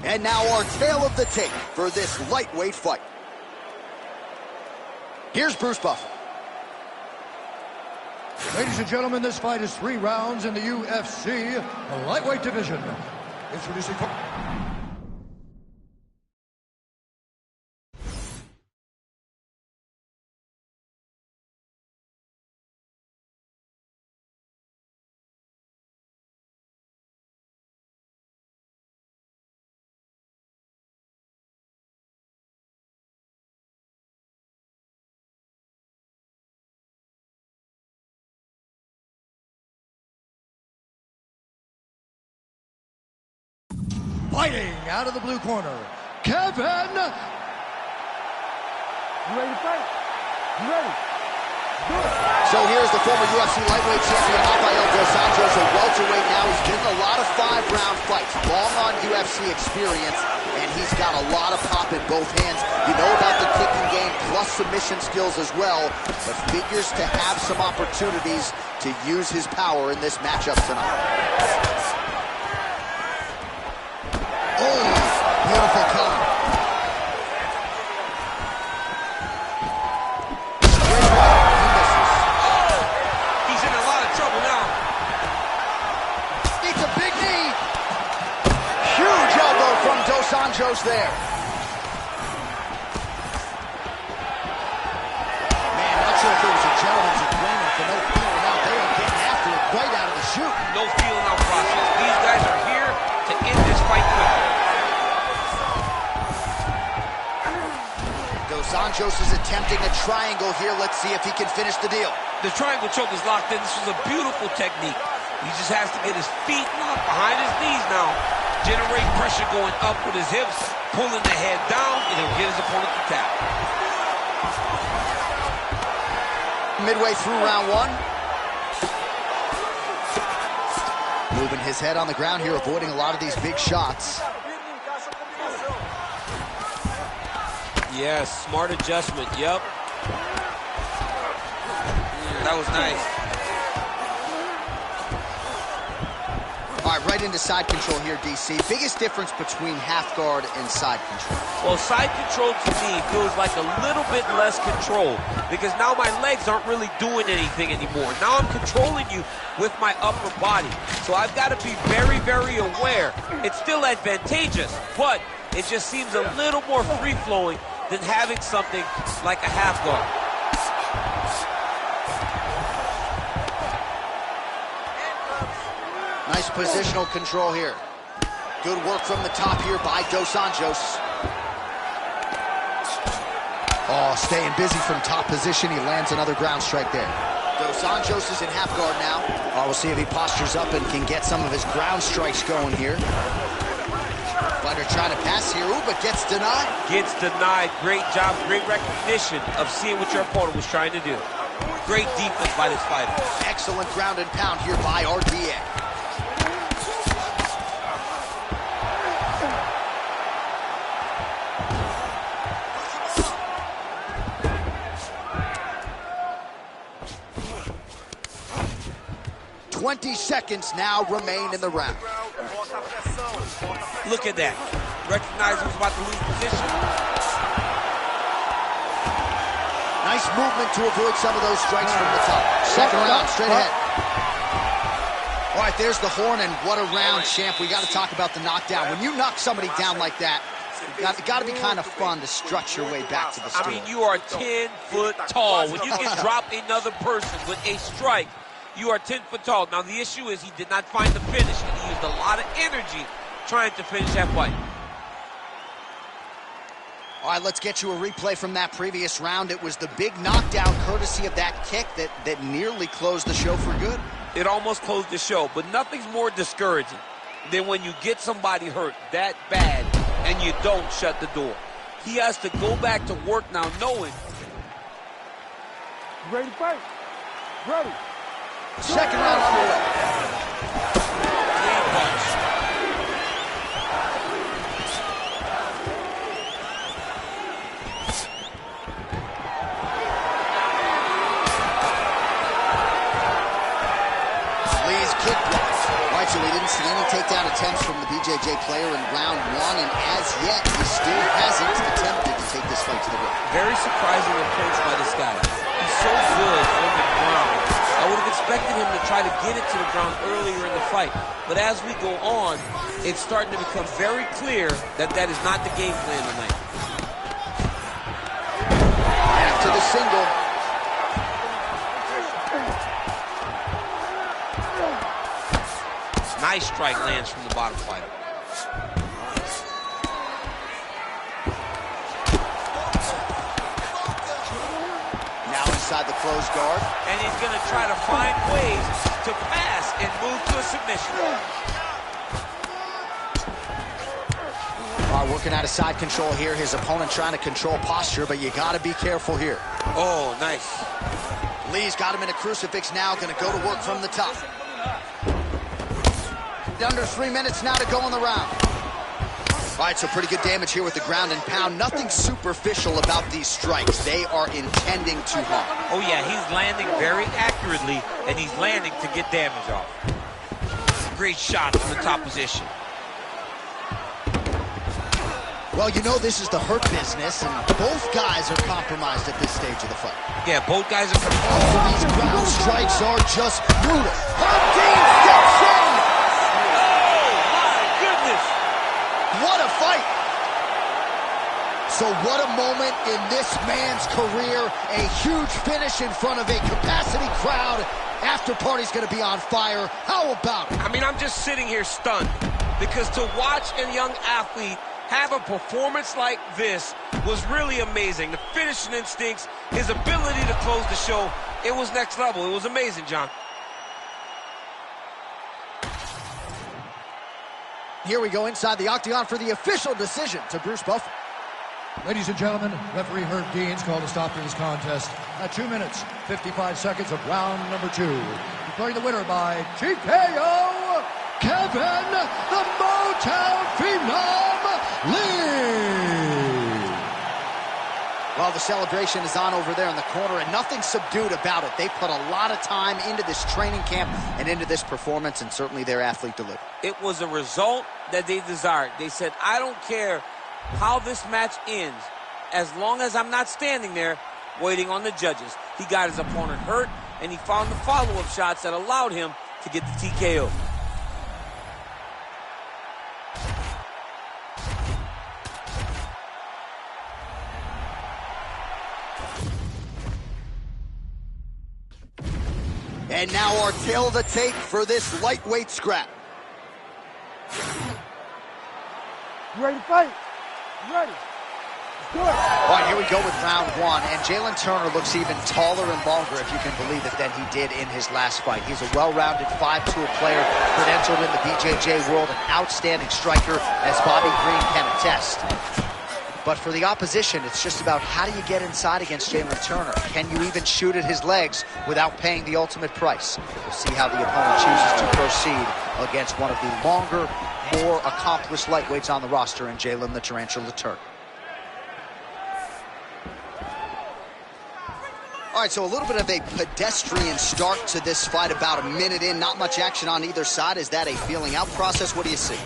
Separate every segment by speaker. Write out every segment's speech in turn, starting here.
Speaker 1: And now our tale of the tape for this lightweight fight. Here's Bruce Buffer.
Speaker 2: Ladies and gentlemen, this fight is 3 rounds in the UFC lightweight division. Introducing... Fighting out of the blue corner, Kevin.
Speaker 3: You ready to fight? You ready?
Speaker 1: So here's the former UFC lightweight champion, Rafael dos Anjos, a welterweight now. He's been in a lot of 5-round fights, long on UFC experience, and he's got a lot of pop in both hands. You know about the kicking game, plus submission skills as well, but figures to have some opportunities to use his power in this matchup tonight. Oh, beautiful cover. Straight right, he misses.
Speaker 4: Oh, he's in a lot of trouble now.
Speaker 1: Needs a big knee. Huge elbow from Dos Anjos there. Man, not sure if it was a gentleman's agreement for no feeling out. They are getting after it right out of the chute.
Speaker 4: No feeling out process. These guys are here to end this fight quickly.
Speaker 1: Dos Anjos is attempting a triangle here. Let's see if he can finish the deal.
Speaker 4: The triangle choke is locked in. This was a beautiful technique. He just has to get his feet locked behind his knees now. Generate pressure going up with his hips, pulling the head down, and he'll get his opponent to tap.
Speaker 1: Midway through round 1. Moving his head on the ground here, avoiding a lot of these big shots.
Speaker 4: Yes, smart adjustment, yep. That was nice.
Speaker 1: All right, right into side control here, DC. Biggest difference between half guard and side control?
Speaker 4: Well, side control to me feels like a little bit less control because now my legs aren't really doing anything anymore. Now I'm controlling you with my upper body. So I've got to be very, very aware. It's still advantageous, but it just seems a little more free-flowing than having something like a half guard.
Speaker 1: Nice positional control here. Good work from the top here by Dos Anjos. Oh, staying busy from top position. He lands another ground strike there. Dos Anjos is in half guard now. Oh, we'll see if he postures up and can get some of his ground strikes going here. Fighter trying to pass here, ooh, but gets denied.
Speaker 4: Gets denied. Great job, great recognition of seeing what your opponent was trying to do. Great defense by this fighter.
Speaker 1: Excellent ground and pound here by RDA. "20 seconds now remain in the round."
Speaker 4: Look at that. Recognized he was about to lose position.
Speaker 1: Nice movement to avoid some of those strikes from the top. Second round, straight ahead. All right, there's the horn, and what a round, champ. We got to talk about the knockdown. When you knock somebody down like that, it got to be kind of fun to strut your way back to the stool.
Speaker 4: I mean, you are 10 foot tall. When you can drop another person with a strike, you are 10 foot tall. Now, the issue is he did not find the finish, and he used a lot of energy trying to finish that fight.
Speaker 1: All right, let's get you a replay from that previous round. It was the big knockdown courtesy of that kick that nearly closed the show for good.
Speaker 4: It almost closed the show, but nothing's more discouraging than when you get somebody hurt that bad and you don't shut the door. He has to go back to work now knowing.
Speaker 3: You ready to fight? Ready.
Speaker 1: Second round underway.
Speaker 4: Clean punch.
Speaker 1: Lee's kick blocked. Right, so we didn't see any takedown attempts from the BJJ player in round one, and as yet, he still hasn't attempted to take this fight to the ring.
Speaker 4: Very surprising approach by this guy. He's so good on the ground. I would have expected him to try to get it to the ground earlier in the fight. But as we go on, it's starting to become very clear that that is not the game plan tonight.
Speaker 1: After the single.
Speaker 4: Nice strike lands from the bottom fighter.
Speaker 1: Now inside the closed guard.
Speaker 4: And he's going to try to find ways to pass and move to a submission.
Speaker 1: All right, working out of side control here. His opponent trying to control posture, but you got to be careful here.
Speaker 4: Oh, nice.
Speaker 1: Lee's got him in a crucifix now, going to go to work from the top. Under 3 minutes now to go in the round. All right, so pretty good damage here with the ground and pound. Nothing superficial about these strikes. They are intending to harm.
Speaker 4: Oh, yeah, he's landing very accurately, and he's landing to get damage off. Great shot from the top position.
Speaker 1: Well, you know this is the hurt business, and both guys are compromised at this stage of the fight.
Speaker 4: Yeah, both guys are compromised.
Speaker 1: Oh, these ground strikes are just brutal. Dean steps in. What a fight! So what a moment in this man's career. A huge finish in front of a capacity crowd. After party's gonna be on fire. How about it?
Speaker 4: I mean, I'm just sitting here stunned because to watch a young athlete have a performance like this was really amazing. The finishing instincts, his ability to close the show, it was next level. It was amazing, John.
Speaker 1: Here we go inside the octagon for the official decision to Bruce Buffer.
Speaker 2: Ladies and gentlemen, referee Herb Dean's called a stop to this contest at 2 minutes, 55 seconds of round number 2. Declaring the winner by TKO, Kevin the Motown Phenom Lee.
Speaker 1: Well, the celebration is on over there in the corner, and nothing subdued about it. They put a lot of time into this training camp and into this performance, and certainly their athlete delivered.
Speaker 4: It was a result that they desired. They said, I don't care how this match ends, as long as I'm not standing there waiting on the judges. He got his opponent hurt, and he found the follow-up shots that allowed him to get the TKO.
Speaker 1: And now our tail of the tape for this lightweight scrap.
Speaker 3: You ready to fight? You ready? Let's do it.
Speaker 1: All right, here we go with round 1. And Jalen Turner looks even taller and longer, if you can believe it, than he did in his last fight. He's a well-rounded 5-tool player, credentialed in the BJJ world, an outstanding striker, as Bobby Green can attest. But for the opposition, it's just about how do you get inside against Jalen Turner? Can you even shoot at his legs without paying the ultimate price? We'll see how the opponent chooses to proceed against one of the longer, more accomplished lightweights on the roster in Jalen the Tarantula Turner. All right, so a little bit of a pedestrian start to this fight, about a minute in. Not much action on either side. Is that a feeling out process? What do you see?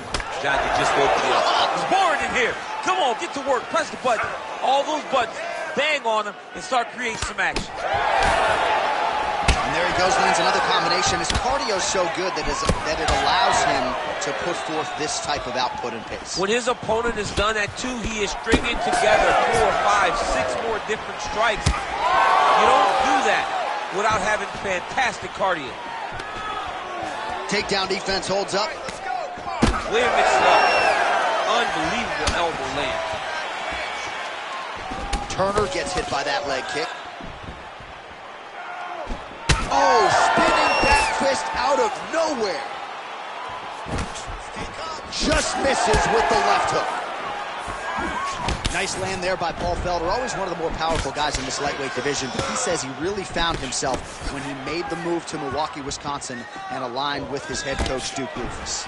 Speaker 4: John, you just woke me up. It's boring in here. Come on, get to work. Press the button. All those buttons. Bang on them and start creating some action.
Speaker 1: And there he goes, lands another combination. His cardio's so good that it allows him to put forth this type of output and pace.
Speaker 4: When his opponent is done at 2, he is stringing together 4, 5, 6 more different strikes. You don't do that without having fantastic cardio.
Speaker 1: Takedown defense holds up.
Speaker 4: Way to mix it up. Unbelievable elbow land.
Speaker 1: Turner gets hit by that leg kick. Oh, spinning back fist out of nowhere. Just misses with the left hook. Nice land there by Paul Felder. Always one of the more powerful guys in this lightweight division. But he says he really found himself when he made the move to Milwaukee, Wisconsin, and aligned with his head coach, Duke Roufus.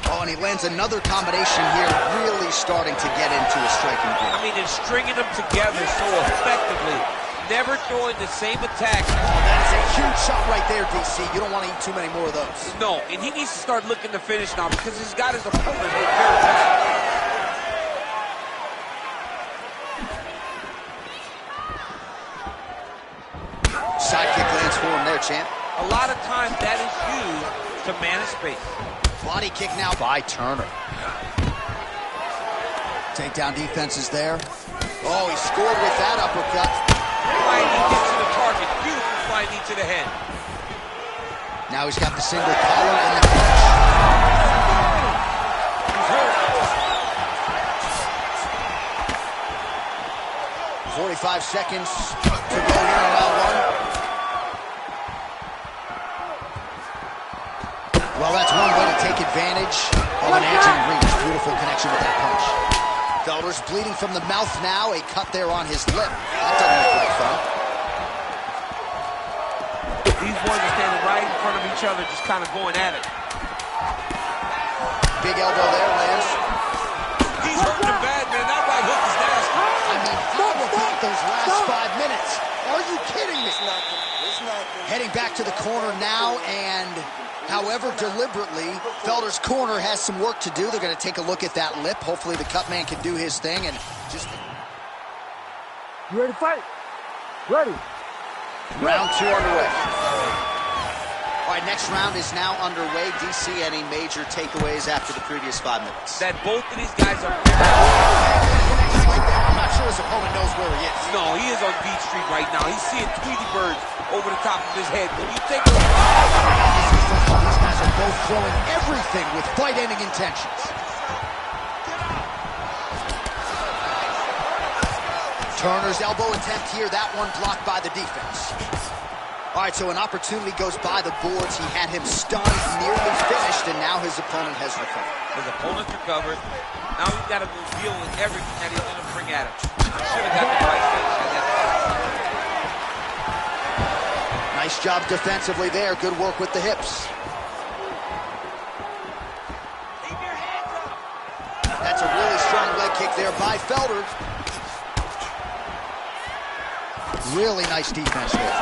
Speaker 1: Oh, and he lands another combination here, really starting to get into a striking groove.
Speaker 4: I mean, it's stringing them together so effectively. never throwing the same attack.
Speaker 1: That is a huge shot right there, DC. You don't want to eat too many more of those.
Speaker 4: No, and he needs to start looking to finish now because he's got his opponent hit very bad.
Speaker 1: Sidekick lands for him there, champ.
Speaker 4: A lot of times that is used to manage space.
Speaker 1: Body kick now by Turner. Takedown defense is there. Oh, he scored with that uppercut.
Speaker 4: Flying knee to the target. Beautiful flying knee to the head.
Speaker 1: Now he's got the single collar and the punch. 45 seconds to go here in round one. Well, that's one way to take advantage of an edging reach. Beautiful connection with that punch. Felder's bleeding from the mouth now. A cut there on his lip. That doesn't look like fun.
Speaker 4: These boys are standing right in front of each other, just kind of going at it.
Speaker 1: Big elbow there, Lance.
Speaker 4: He's hurting him bad, man. That right hook is nasty.
Speaker 1: I mean, how about those last 5 minutes? Are you kidding me?
Speaker 3: It's not good.
Speaker 1: Heading back to the corner now, and however deliberately, Felder's corner has some work to do. They're going to take a look at that lip. Hopefully the cut man can do his thing and just...
Speaker 3: You ready to fight? Ready.
Speaker 1: Round two underway. All right, next round is now underway. DC, any major takeaways after the previous 5 minutes?
Speaker 4: That both of these guys are...
Speaker 1: I'm not sure his opponent knows where he is.
Speaker 4: No, he is on Beach Street right now. He's seeing Tweety birds over the top of his head. When you take a...
Speaker 1: These guys are both throwing everything with fight-ending intentions. Turner's elbow attempt here. That one blocked by the defense. All right, so an opportunity goes by the boards. He had him stunned, nearly finished, and now his opponent has recovered.
Speaker 4: His opponent's recovered. Now he's got to go deal with everything that he's going to bring at him. Should have got the right finish at that point.
Speaker 1: Nice job defensively there. Good work with the hips. That's a really strong leg kick there by Felder. Really nice defense there.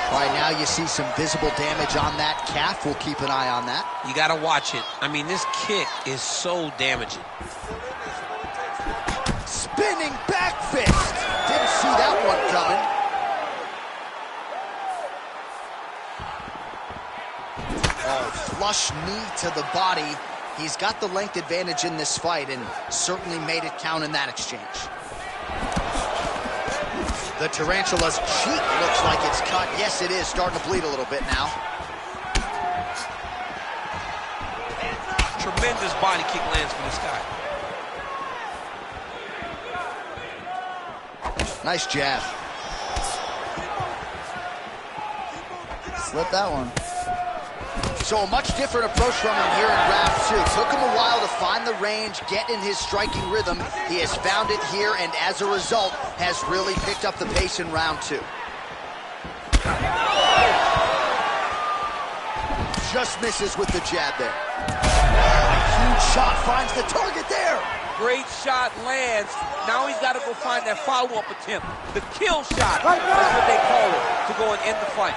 Speaker 1: All right, now you see some visible damage on that calf. We'll keep an eye on that.
Speaker 4: You got to watch it. I mean, this kick is so damaging.
Speaker 1: Spinning back fist. Didn't see that one coming. Oh, flush knee to the body. He's got the length advantage in this fight and certainly made it count in that exchange. The Tarantula's cheek looks like it's cut. Yes, it is. Starting to bleed a little bit now.
Speaker 4: Tremendous body kick lands for this guy.
Speaker 1: Nice jab. Slip that one. So a much different approach from him here in round two. Took him a while to find the range, get in his striking rhythm. He has found it here, and as a result, has really picked up the pace in round two. Just misses with the jab there. A huge shot finds the target there.
Speaker 4: Great shot lands. Now he's got to go find that follow-up attempt. The kill shot is what they call it, to go and end the fight.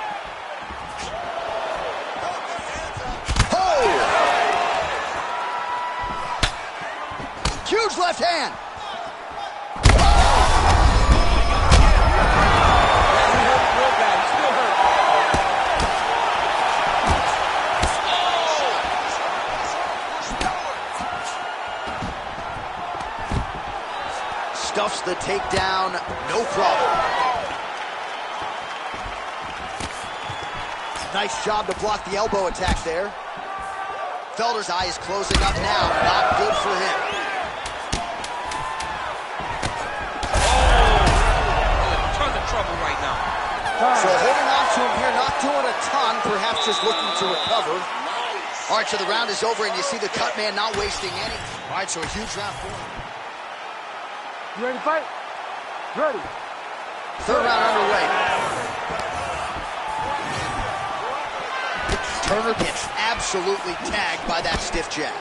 Speaker 1: Huge left hand. Stuffs the takedown, no problem. Nice job to block the elbow attack there. Felder's eye is closing up now. Not good for him.
Speaker 4: Trouble right now.
Speaker 1: So holding on to him here, not doing a ton, perhaps just looking to recover. All right, so the round is over, and you see the cut man not wasting any. All right, so a huge round for him.
Speaker 3: You ready to fight? Ready.
Speaker 1: Third round underway. Turner gets absolutely tagged by that stiff jab.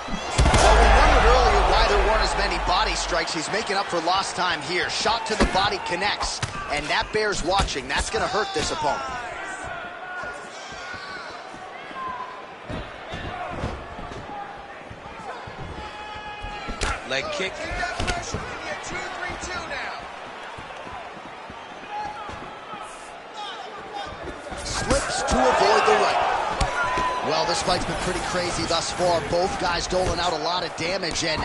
Speaker 1: Well, we wondered earlier why why there weren't as many body strikes. He's making up for lost time here. Shot to the body connects, and that bears watching. That's going to hurt this opponent.
Speaker 4: Leg kick.
Speaker 1: Slips to avoid the right. Well, this fight's been pretty crazy thus far. Both guys doling out a lot of damage, and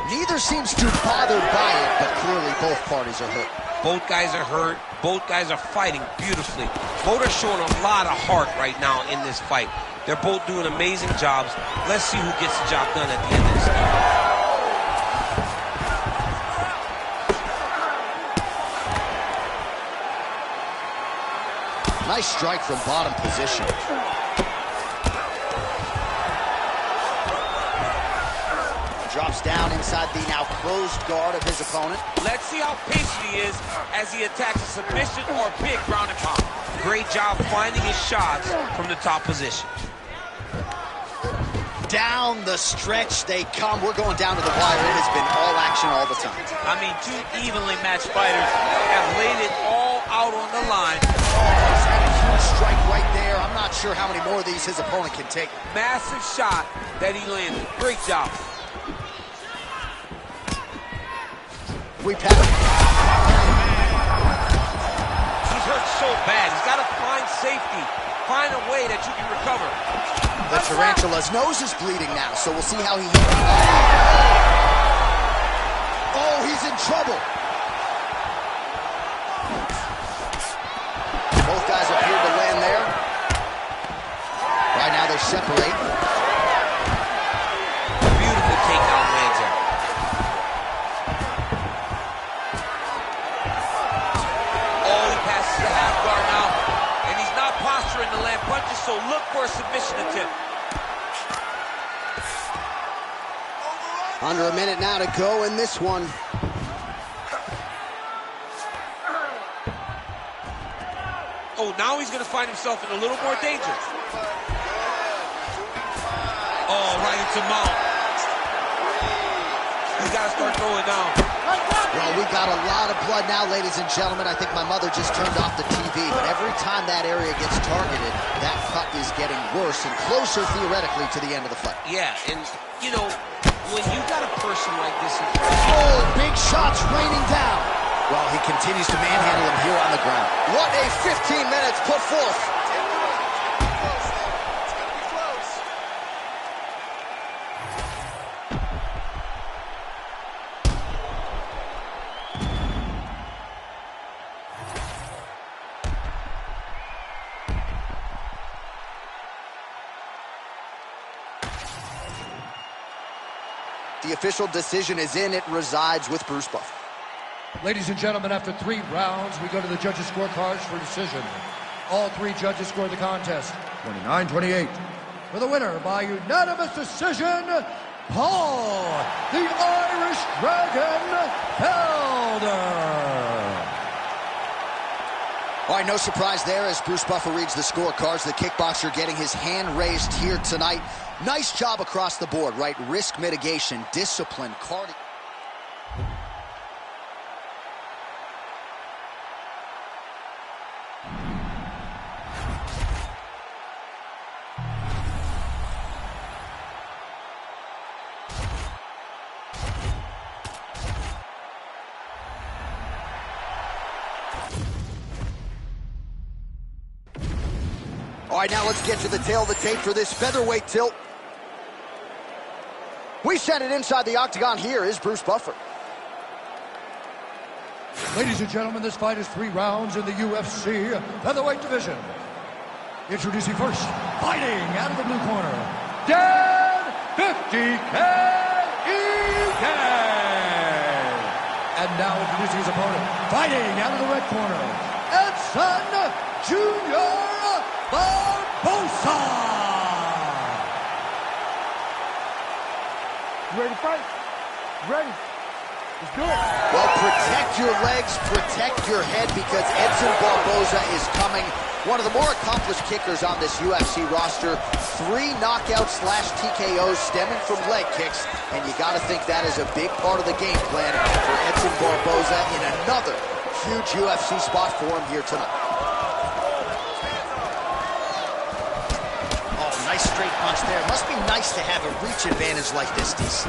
Speaker 1: neither seems too bothered by it, but clearly both parties are hurt.
Speaker 4: Both guys are hurt. Both guys are fighting beautifully. Both are showing a lot of heart right now in this fight. They're both doing amazing jobs. Let's see who gets the job done at the end of this fight.
Speaker 1: Nice strike from bottom position. Drops down inside the now closed guard of his opponent.
Speaker 4: Let's see how patient he is as he attacks a submission or big ground and pound. Great job finding his shots from the top position.
Speaker 1: Down the stretch they come. We're going down to the wire. It has been all action all the time.
Speaker 4: I mean, two evenly matched fighters have laid it all out on the line.
Speaker 1: He's had a huge strike right there. I'm not sure how many more of these his opponent can take.
Speaker 4: Massive shot that he landed. Great job.
Speaker 1: We pass.
Speaker 4: He's hurt so bad. He's got to find safety. Find a way that you can recover.
Speaker 1: The Tarantula's nose is bleeding now, so we'll see how he hits. Oh, he's in trouble. Both guys appear to land there. Right now they separate.
Speaker 4: Beautiful takedown lands there. Oh, he passes the half guard now. And he's not posturing to land punches, so look for a submission attempt.
Speaker 1: Under a minute now to go in this one.
Speaker 4: Oh, now he's going to find himself in a little more danger. Oh, right into mount. He's got to start throwing down.
Speaker 1: Well, we got a lot of blood now, ladies and gentlemen. I think my mother just turned off the TV, but every time that area gets targeted, that cut is getting worse and closer, theoretically, to the end of the fight.
Speaker 4: Yeah, and, you know, when you got a person like this in front
Speaker 1: Oh, big shots raining down. Well, he continues to manhandle him here on the ground. What a 15 minutes put forth. The official decision is in. It resides with Bruce Buffer.
Speaker 2: Ladies and gentlemen, after 3 rounds, we go to the judges' scorecards for decision. All 3 judges scored the contest 29-28. For the winner by unanimous decision, Paul, the Irish Dragon Felder.
Speaker 1: All right, no surprise there as Bruce Buffer reads the scorecards. The kickboxer getting his hand raised here tonight. Nice job across the board, right? Risk mitigation, discipline, cardio. All right, now let's get to the tail of the tape for this featherweight tilt. We send it inside the octagon. Here is Bruce Buffer.
Speaker 2: Ladies and gentlemen, this fight is 3 rounds in the UFC featherweight division. Introducing first, fighting out of the blue corner, Dan 50K Egan. And now introducing his opponent, fighting out of the red corner, Edson Jr. Barbosa.
Speaker 3: You ready to fight? Ready. Let's do it.
Speaker 1: Well, protect your legs, protect your head, because Edson Barbosa is coming One of the more accomplished kickers on this UFC roster. 3 knockouts/TKOs stemming from leg kicks, and you got to think that is a big part of the game plan for Edson Barboza in another huge UFC spot for him here tonight.
Speaker 5: Oh, nice straight punch there. Must be nice to have a reach advantage like this, DC.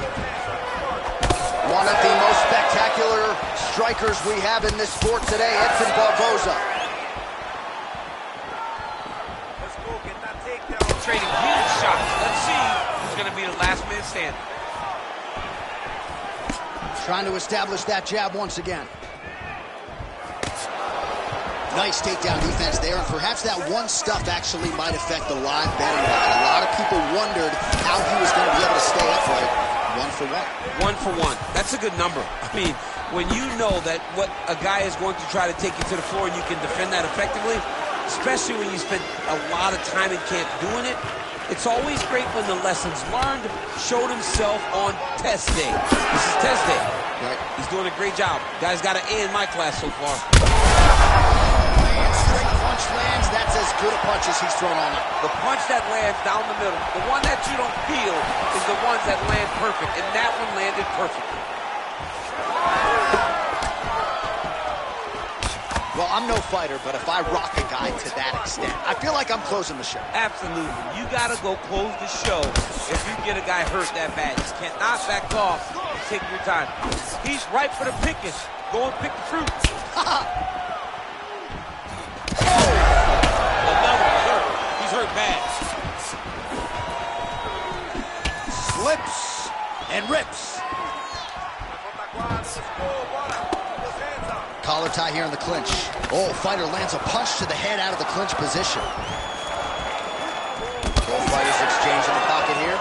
Speaker 1: One of the most spectacular strikers we have in this sport today, Edson Barboza.
Speaker 4: Trading huge shots. Let's see who's going to be the last man standing.
Speaker 1: Trying to establish that jab once again. Nice takedown defense there, and perhaps that one stuff actually might affect the live betting line. A lot of people wondered how he was going to be able to stay upright. 1 for 1.
Speaker 4: 1 for 1. That's a good number. I mean, when you know that what a guy is going to try to take you to the floor and you can defend that effectively, especially when you spend a lot of time in camp doing it, it's always great when the lessons learned showed himself on test day. This is test day.
Speaker 1: Right.
Speaker 4: He's doing a great job. Guy's got an A in my class so far.
Speaker 1: Straight punch lands. That's as good a punch as he's thrown all night.
Speaker 4: The punch that lands down the middle, the one that you don't feel, is the ones that land perfect, and that one landed perfectly.
Speaker 1: Well, I'm no fighter, but if I rock a guy to that extent, I feel like I'm closing the show.
Speaker 4: Absolutely. You got to go close the show if you get a guy hurt that bad. You cannot back off and take your time. He's ripe for the picking. Go and pick the fruit. Another one hurt. He's hurt bad.
Speaker 1: Slips and rips. Collar tie here in the clinch. Oh, fighter lands a punch to the head out of the clinch position. Both fighters exchange in the pocket here.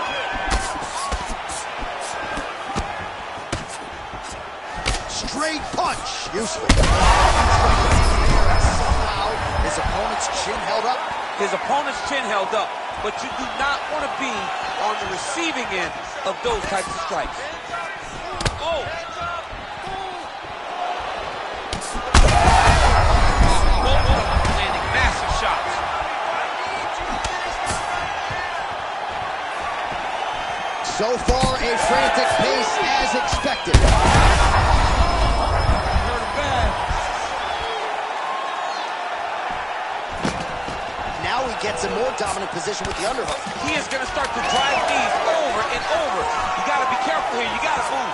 Speaker 1: Straight punch. Useful. Somehow his opponent's chin held up.
Speaker 4: His opponent's chin held up, but you do not want to be on the receiving end of those types of strikes. Oh! Landing massive shots.
Speaker 1: So far, a frantic pace as expected.
Speaker 4: Hurt him bad.
Speaker 1: Now he gets a more dominant position with the underhook.
Speaker 4: He is going to start to drive these over and over. You got to be careful here. You got to move.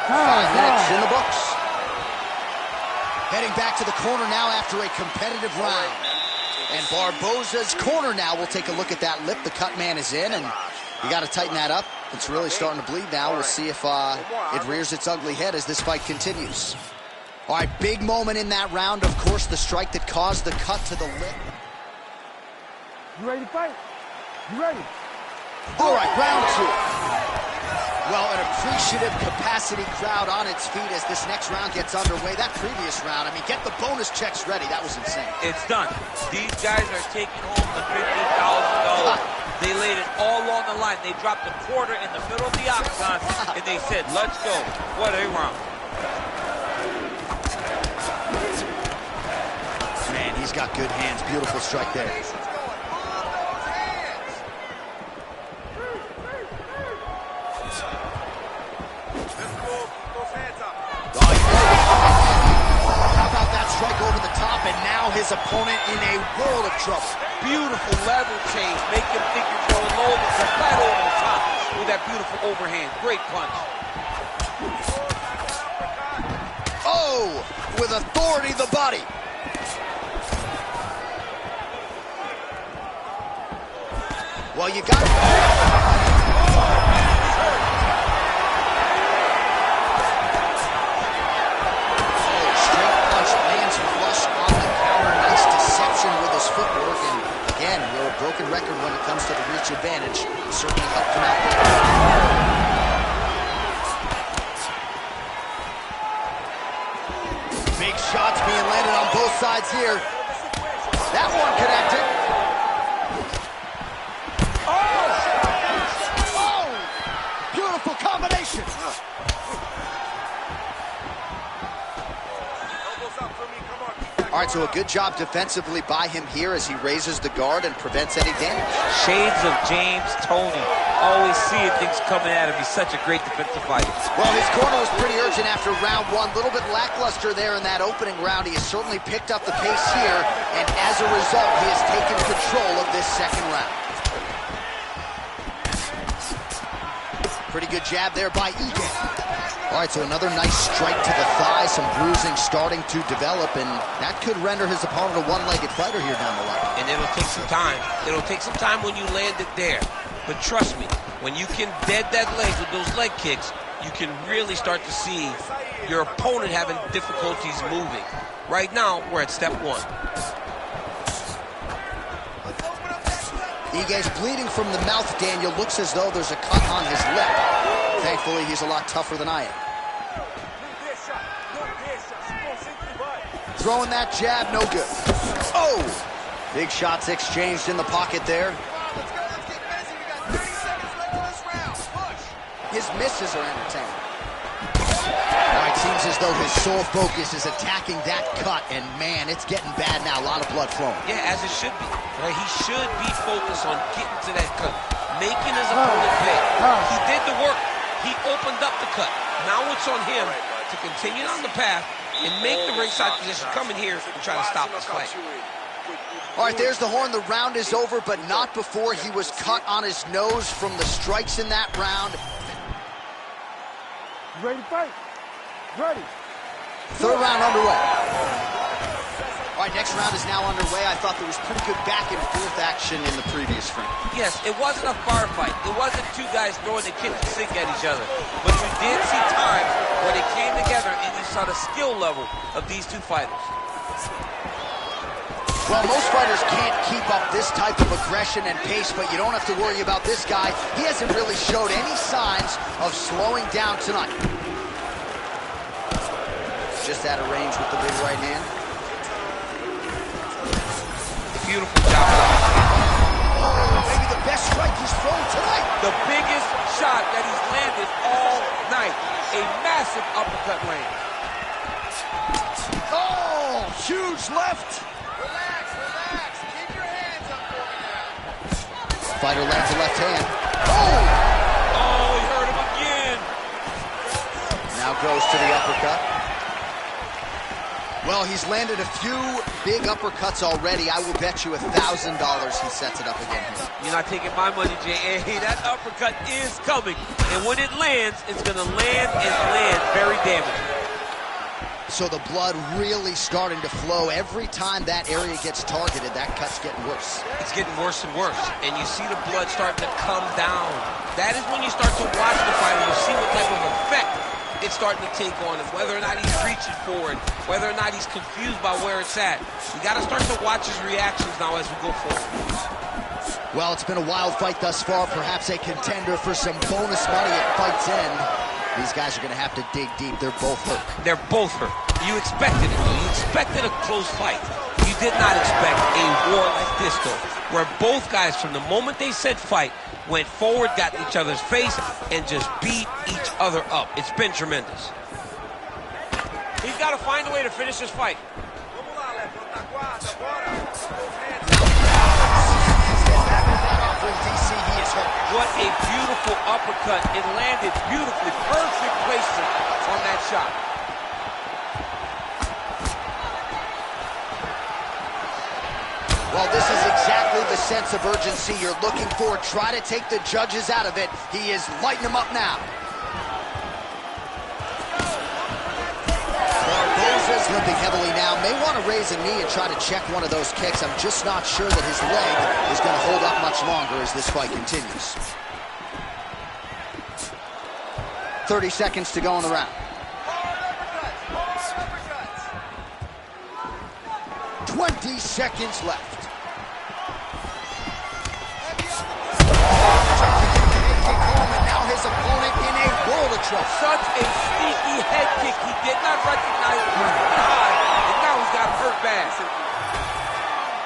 Speaker 1: 5 minutes in the books. Heading back to the corner now after a competitive round. And Barboza's corner now. We'll take a look at that lip. The cut man is in, and you got to tighten that up. It's really starting to bleed now. We'll see if it rears its ugly head as this fight continues. All right, big moment in that round. Of course, the strike that caused the cut to the lip.
Speaker 3: You ready to fight? You ready?
Speaker 1: All right, round 2. Well, an appreciative capacity crowd on its feet as this next round gets underway. That previous round, I mean, get the bonus checks ready. That was insane.
Speaker 4: It's done. These guys are taking home the $50,000. They laid it all on the line. They dropped a quarter in the middle of the octagon, and they said, let's go. What a round.
Speaker 1: Man, he's got good hands. Beautiful strike there. How about that strike over the top, and now his opponent in a world of trouble.
Speaker 4: Beautiful level change. Make him think you're going low, but it's right over the top with that beautiful overhand. Great punch.
Speaker 1: Oh, with authority, the body. Well, you got straight punch lands flush on the counter. Nice deception with his footwork. And again, we're a broken record when it comes to the reach advantage. Certainly helped him out there. Big shots being landed on both sides here. That one connected. Beautiful combination. All right, right, so a good job defensively by him here as he raises the guard and prevents any damage.
Speaker 4: Shades of James Toney. Always seeing things coming at him. He's such a great defensive fighter.
Speaker 1: Well, his corner was pretty urgent after round one. A little bit lackluster there in that opening round. He has certainly picked up the pace here, and as a result, he has taken control of this second round. Pretty good jab there by Egan. All right, so another nice strike to the thigh, some bruising starting to develop, and that could render his opponent a one-legged fighter here down the line.
Speaker 4: And it'll take some time. It'll take some time when you land it there. But trust me, when you can dead that leg with those leg kicks, you can really start to see your opponent having difficulties moving. Right now, we're at step one.
Speaker 1: Egan's bleeding from the mouth, Daniel. Looks as though there's a cut on his lip. Thankfully, he's a lot tougher than I am. Throwing that jab, no good. Oh! Big shots exchanged in the pocket there. His misses are entertaining. All right, seems as though his sole focus is attacking that cut, and man, it's getting bad now. A lot of blood flowing.
Speaker 4: Yeah, as it should be. Right? He should be focused on getting to that cut, making his opponent pay. He did the work. He opened up the cut. Now it's on him to continue on the path and make the ringside position, come in here and try to stop this fight.
Speaker 1: All right, there's the horn. The round is over, but not before he was cut on his nose from the strikes in that round.
Speaker 3: Ready to fight? Ready.
Speaker 1: Third round underway. All right, next round is now underway. I thought there was pretty good back and forth action in the previous frame.
Speaker 4: Yes, it wasn't a firefight. It wasn't two guys throwing the kitchen sink at each other. But you did see times where they came together and you saw the skill level of these two fighters.
Speaker 1: Well, most fighters can't keep up this type of aggression and pace, but you don't have to worry about this guy. He hasn't really showed any signs of slowing down tonight. Just out of range with the big right hand.
Speaker 4: Beautiful job.
Speaker 1: Maybe the best strike he's thrown tonight.
Speaker 4: The biggest shot that he's landed all night. A massive uppercut land.
Speaker 1: Oh, huge left.
Speaker 6: Relax. Keep your hands up for me now.
Speaker 1: Fighter lands a left hand.
Speaker 4: Oh, he hurt him again.
Speaker 1: Now goes to the uppercut. Well, he's landed a few big uppercuts already. I will bet you $1,000 he sets it up again here.
Speaker 4: You're not taking my money, J.A. That uppercut is coming. And when it lands, it's going to land and land very damaging.
Speaker 1: So the blood really starting to flow. Every time that area gets targeted, that cut's getting worse.
Speaker 4: It's getting worse and worse. And you see the blood starting to come down. That is when you start to watch the fighter to see what type of effect it's starting to take on him, whether or not he's reaching for it, whether or not he's confused by where it's at. You got to start to watch his reactions now as we go forward.
Speaker 1: Well, it's been a wild fight thus far, perhaps a contender for some bonus money at fight's end. These guys are going to have to dig deep. They're both hurt.
Speaker 4: They're both hurt. You expected it, though. You expected a close fight. You did not expect a war like this, though, where both guys, from the moment they said fight, went forward, got in each other's face, and just beat each other up. It's been tremendous. He's got to find a way to finish this fight. What a beautiful uppercut. It landed beautifully. Perfect placement on that shot.
Speaker 1: Well, this is exactly the sense of urgency you're looking for. Try to take the judges out of it. He is lighting them up now. Barboza's limping heavily now. May want to raise a knee and try to check one of those kicks. I'm just not sure that his leg is going to hold up much longer as this fight continues. 30 seconds to go in the round. 20 seconds left. Now his opponent in a world of trouble.
Speaker 4: Such a sneaky head kick. He did not recognize it high, and now he's got him hurt bad.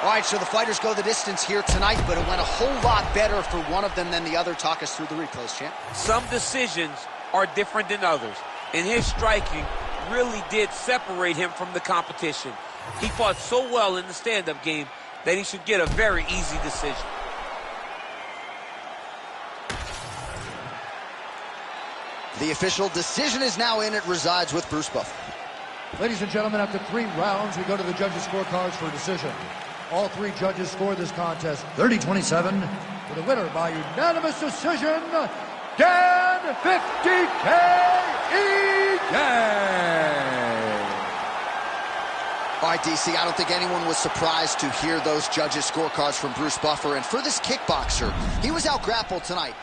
Speaker 1: All right, so the fighters go the distance here tonight, but it went a whole lot better for one of them than the other. Talk us through the replays, champ.
Speaker 4: Some decisions are different than others, and his striking really did separate him from the competition. He fought so well in the stand-up game that he should get a very easy decision.
Speaker 1: The official decision is now in. It resides with Bruce Buffer.
Speaker 2: Ladies and gentlemen, after 3 rounds, we go to the judges' scorecards for a decision. All 3 judges scored this contest 30-27 for the winner by unanimous decision, Dan 50K Egan.
Speaker 1: All right, DC, I don't think anyone was surprised to hear those judges' scorecards from Bruce Buffer. And for this kickboxer, he was out-grappled tonight.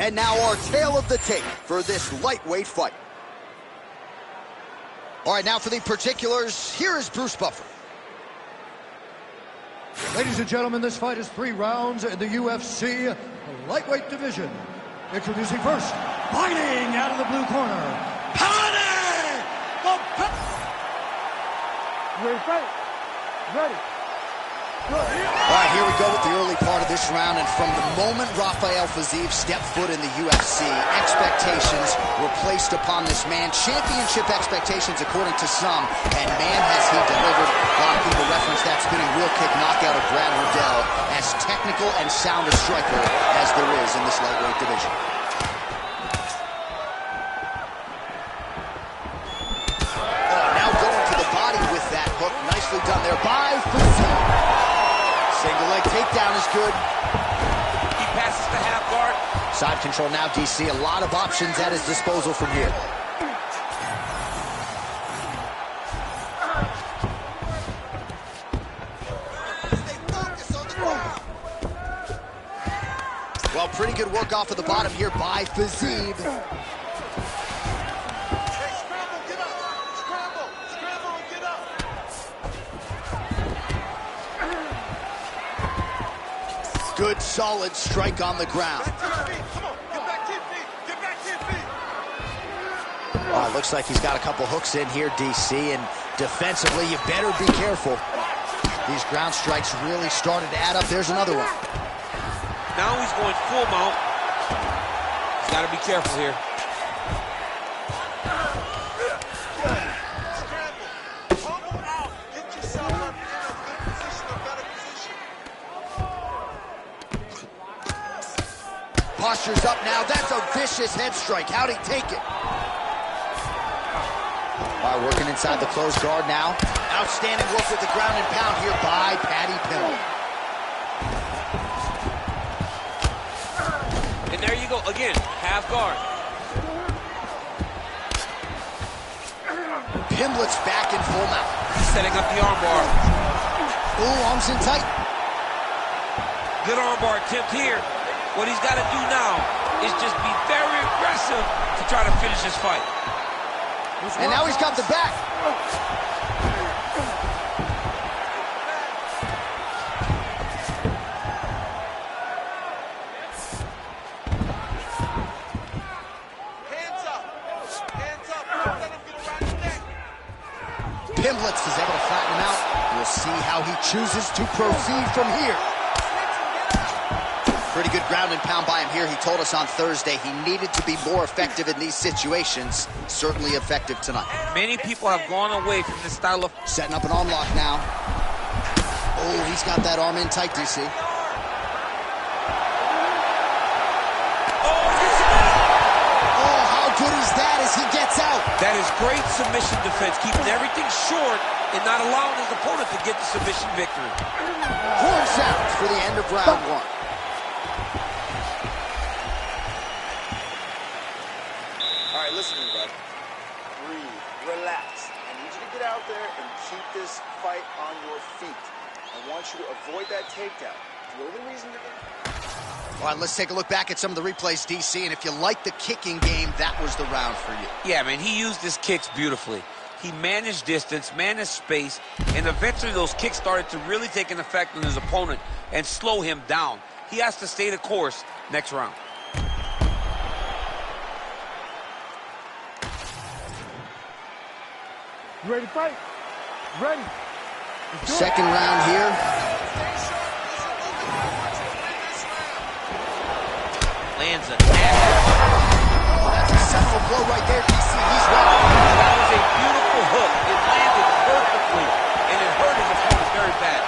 Speaker 1: And now our tale of the tape for this lightweight fight. All right, now for the particulars, here is Bruce Buffer.
Speaker 2: Ladies and gentlemen, this fight is 3 rounds in the UFC lightweight division. Introducing first, fighting out of the blue corner, Paddy!
Speaker 3: Ready to fight? Ready.
Speaker 1: All right, here we go with the early part of this round, and from the moment Rafael Fiziev stepped foot in the UFC, expectations were placed upon this man. Championship expectations, according to some, and man, has he delivered. A lot of people reference that spinning wheel kick knockout of Brad Riddell as technical and sound a striker as there is in this lightweight division. Oh, now going to the body with that hook. Nicely done there by Fiziev. Single leg takedown is good.
Speaker 4: He passes the half guard.
Speaker 1: Side control now, DC. A lot of options at his disposal from here. Well, pretty good work off of the bottom here by Fiziev. Good, solid strike on the ground. Oh, looks like he's got a couple hooks in here, DC, and defensively, you better be careful. These ground strikes really started to add up. There's another one.
Speaker 4: Now he's going full mount. He's got to be careful here.
Speaker 1: Posture's up now. That's a vicious head strike. How'd he take it? All right, working inside the closed guard now. Outstanding work with the ground and pound here by Paddy Pimblett.
Speaker 4: And there you go. Again, half guard.
Speaker 1: Pimblett's back in full mount.
Speaker 4: He's setting up the armbar.
Speaker 1: Ooh, arms in tight.
Speaker 4: Good armbar attempt here. What he's got to do now is just be very aggressive to try to finish this fight.
Speaker 1: And now he's got the back.
Speaker 6: Hands up. Hands up. Don't let him get around his neck.
Speaker 1: Pimblet is able to flatten him out. We'll see how he chooses to proceed from here. Pretty good ground and pound by him here. He told us on Thursday he needed to be more effective in these situations. Certainly effective tonight.
Speaker 4: Many people have gone away from this style of...
Speaker 1: Setting up an arm lock now. Oh, he's got that arm in tight, DC. Oh, how good is that as he gets out?
Speaker 4: That is great submission defense, keeping everything short and not allowing his opponent to get the submission victory.
Speaker 1: Horn sounds for the end of round 1.
Speaker 6: Listen to me, bud. Breathe. Relax. I need you to get out there and keep this fight on your feet. I want you to avoid that takedown. The only reason you're going to...
Speaker 1: All right, let's take a look back at some of the replays, DC, and if you like the kicking game, that was the round for you.
Speaker 4: Yeah, man, he used his kicks beautifully. He managed distance, managed space, and eventually those kicks started to really take an effect on his opponent and slow him down. He has to stay the course next round.
Speaker 3: You ready to fight? Ready.
Speaker 1: Second round here.
Speaker 4: Lands a nasty.
Speaker 1: That's a seminal blow right there, DC. He's won.
Speaker 4: That was a beautiful hook. It landed perfectly, and it hurt his opponent very bad.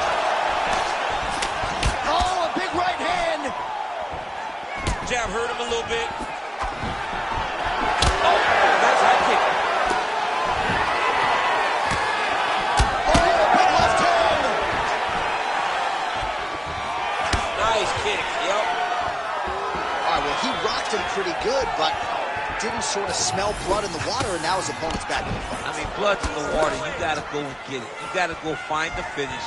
Speaker 1: Oh, a big right hand.
Speaker 4: Jab hurt him a little bit. Oh, that's high kick. Nice kick, yep.
Speaker 1: All right, well, he rocked him pretty good, but didn't sort of smell blood in the water, and now his opponent's back in the fight.
Speaker 4: I mean, blood's in the water. You got to go and get it. You got to go find the finish.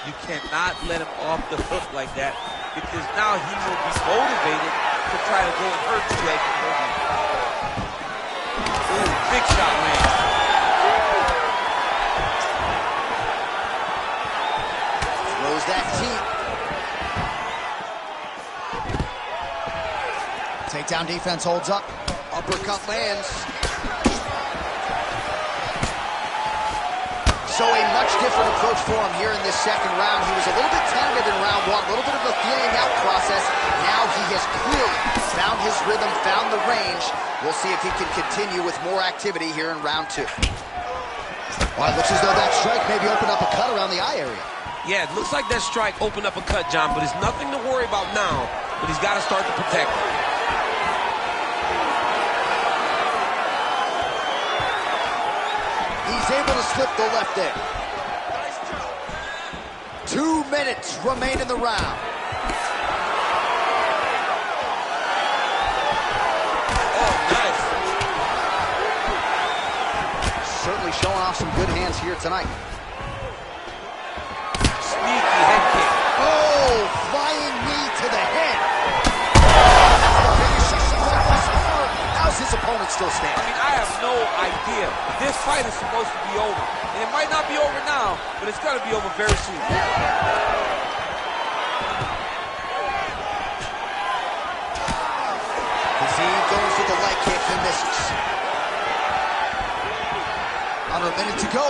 Speaker 4: You cannot let him off the hook like that, because now he will be motivated to try to go and hurt you as you hurt him. Ooh, big shot, man.
Speaker 1: Throws that teep. Takedown defense holds up. Uppercut lands. So a much different approach for him here in this second round. He was a little bit tentative in round one, a little bit of a feeling out process. Now he has clearly found his rhythm, found the range. We'll see if he can continue with more activity here in round two. Well, it looks as though that strike maybe opened up a cut around the eye area.
Speaker 4: Yeah, it looks like that strike opened up a cut, John, but it's nothing to worry about now, but he's got to start to protect it.
Speaker 1: He's able to slip the left there. 2 minutes remain in the round.
Speaker 4: Oh, nice.
Speaker 1: Certainly showing off some good hands here tonight.
Speaker 4: Sneaky head kick.
Speaker 1: Oh, flying knee to the head. How's his opponent still
Speaker 4: I
Speaker 1: standing?
Speaker 4: mean, I have no idea. This fight is supposed to be over. And it might not be over now, but it's going to be over very soon.
Speaker 1: Kazim going for the leg kick and misses. Under a minute to go.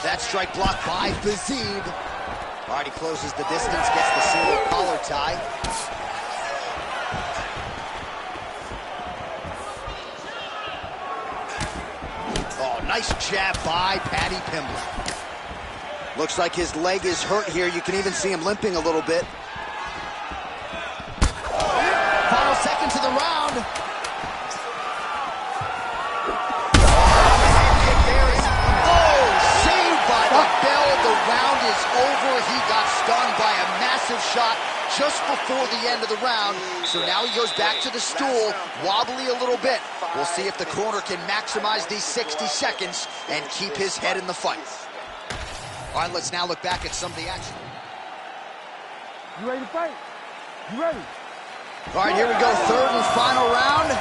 Speaker 1: That strike blocked by Kazim. All right, he closes the distance, gets the single collar tie. Oh, nice jab by Paddy Pimblett. Looks like his leg is hurt here. You can even see him limping a little bit. Final seconds of the round. Oh, saved by the bell. The round is over. He got stunned by a massive shot just before the end of the round. So now he goes back to the stool, wobbly a little bit. We'll see if the corner can maximize these 60 seconds and keep his head in the fight. All right, let's now look back at some of the action.
Speaker 3: You ready to fight? You ready?
Speaker 1: All right, here we go, third and final round.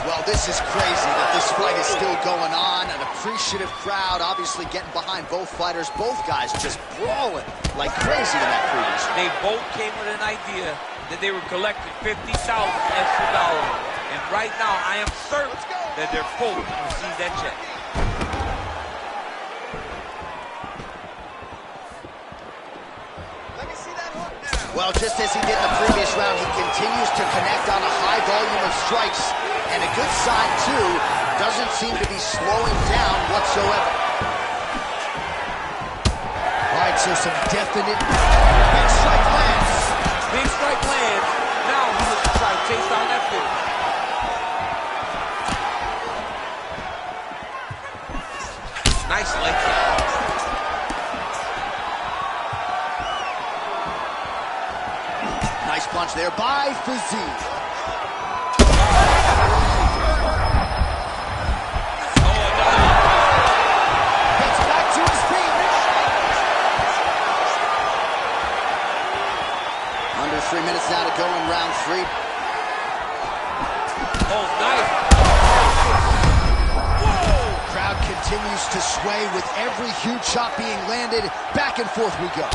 Speaker 1: Well, this is crazy that this fight is still going on. An appreciative crowd obviously getting behind both fighters. Both guys just brawling like crazy in that previous round.
Speaker 4: They both came with an idea that they were collecting 50,000 extra dollars. And right now, I am certain that they're both going to receive that check.
Speaker 1: Well, just as he did in the previous round, he continues to connect on a high volume of strikes. And a good sign, too, doesn't seem to be slowing down whatsoever. All right, so some definite big strike lands.
Speaker 4: Big strike lands. Now he looks to try to chase down that finish. Nice leg kick.
Speaker 1: Nice punch there by Fizzy. Gets back to his feet. Under 3 minutes now to go in round three.
Speaker 4: Oh, nice.
Speaker 1: Whoa! Crowd continues to sway with every huge shot being landed. Back and forth we go.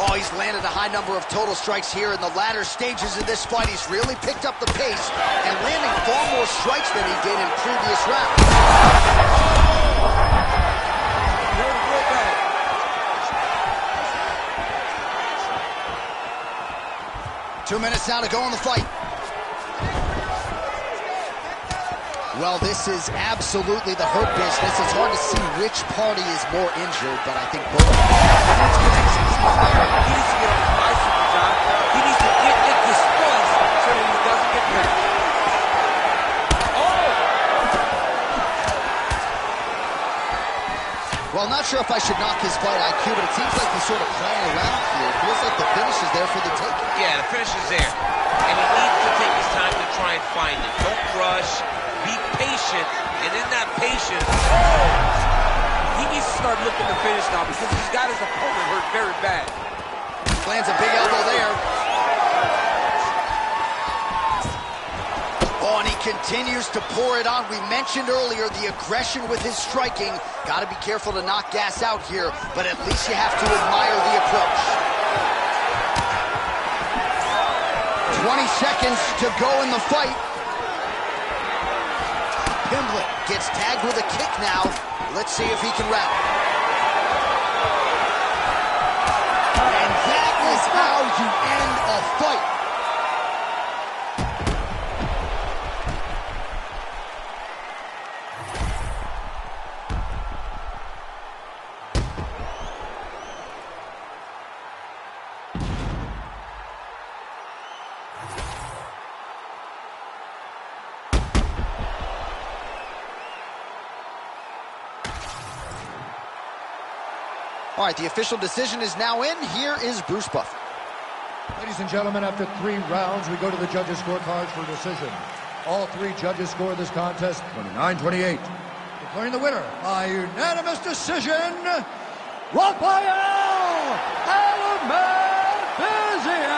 Speaker 1: Oh, he's landed a high number of total strikes here in the latter stages of this fight. He's really picked up the pace and landing far more strikes than he did in previous rounds. Two minutes now to go in the fight. Well, this is absolutely the hurt business. It's hard to see which party is more injured, but I think both.
Speaker 4: He needs to get on his bicycle, John. He needs to get this space so that he doesn't get hurt. Oh!
Speaker 1: Well, not sure if I should knock his fight IQ, but it seems like he's sort of playing around here. It feels like the finish is there for the taking.
Speaker 4: Yeah, the finish is there. And he needs to take his time to try and find it. Don't rush. Be patient, and in that patience, he needs to start looking to finish now because he's got his opponent hurt very bad.
Speaker 1: Lands a big elbow there. Oh, and he continues to pour it on. We mentioned earlier the aggression with his striking. Got to be careful to not gas out here, but at least you have to admire the approach. 20 seconds to go in the fight. Pimblett gets tagged with a kick now. Let's see if he can rally. And that is how you end a fight. All right, the official decision is now in. Here is Bruce Buffer.
Speaker 2: Ladies and gentlemen, after 3 rounds, we go to the judges' scorecards for decision. All 3 judges scored this contest 29-28. Declaring the winner by unanimous decision, Rafael Alamán-Bizia.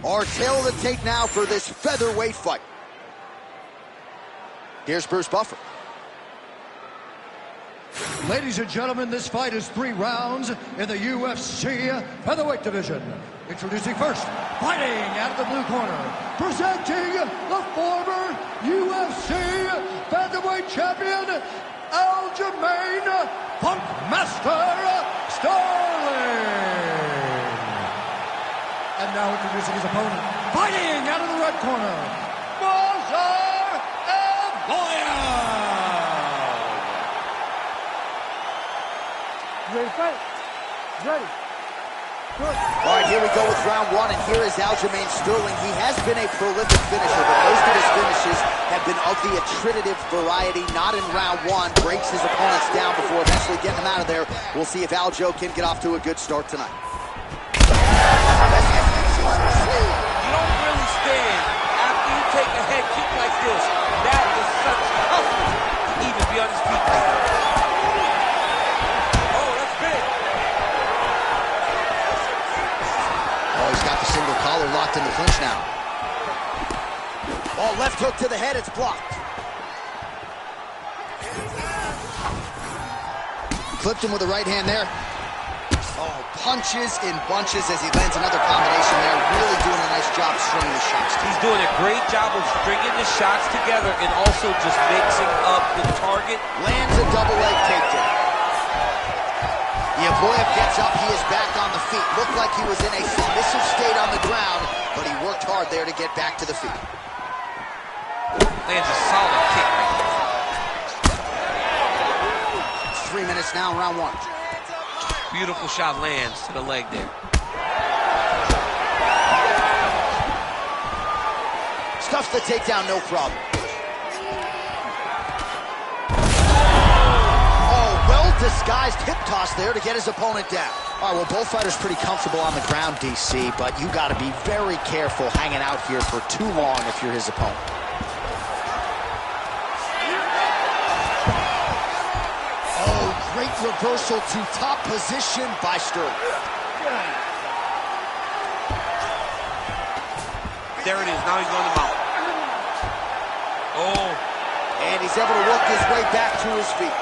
Speaker 1: Our tail of the tape now for this featherweight fight. Here's Bruce Buffer.
Speaker 2: Ladies and gentlemen, this fight is 3 rounds in the UFC featherweight division. Introducing first, fighting out of the blue corner, presenting the former UFC featherweight champion, Aljamain Funkmaster Sterling. And now introducing his opponent, fighting out of the red corner, Mozar Evloev.
Speaker 3: Ready to fight? Ready. Good.
Speaker 1: All right, here we go with round 1, and here is Aljamain Sterling. He has been a prolific finisher, but most of his finishes have been of the attritive variety, not in round 1. Breaks his opponents down before eventually getting them out of there. We'll see if Aljo can get off to a good start tonight.
Speaker 4: You don't really stand after you take a head kick like this. That is such toughness to even be on his feet like that. Oh, that's big.
Speaker 1: Oh, he's got the single collar locked in the clinch now. Oh, left hook to the head, it's blocked. Clipped him with the right hand there. Oh, punches in bunches as he lands another combination there. Really doing a nice job stringing the shots.
Speaker 4: He's doing a great job of stringing the shots together and also just mixing up the target.
Speaker 1: Lands a double leg takedown. Evloev gets up, he is back on the feet. Looked like he was in a submissive state on the ground, but he worked hard there to get back to the feet.
Speaker 4: Lands a solid kick right there.
Speaker 1: minutes now in round 1.
Speaker 4: Beautiful shot lands to the leg there.
Speaker 1: Stuffs the takedown, no problem. Oh, well-disguised hip toss there to get his opponent down. All right, well, both fighters pretty comfortable on the ground, DC, but you got to be very careful hanging out here for too long if you're his opponent. Oh, great reversal to top position by Sterling.
Speaker 4: There it is. Now he's on the mount. Oh.
Speaker 1: And he's able to work his way back to his feet.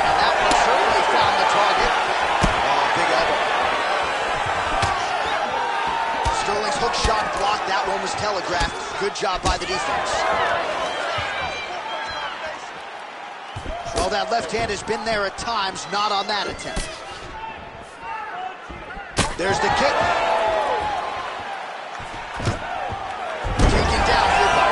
Speaker 1: And that one certainly found the target. Oh, big elbow. Sterling's hook shot blocked. That one was telegraphed. Good job by the defense. Well, that left hand has been there at times, not on that attempt. There's the kick. Taken down here by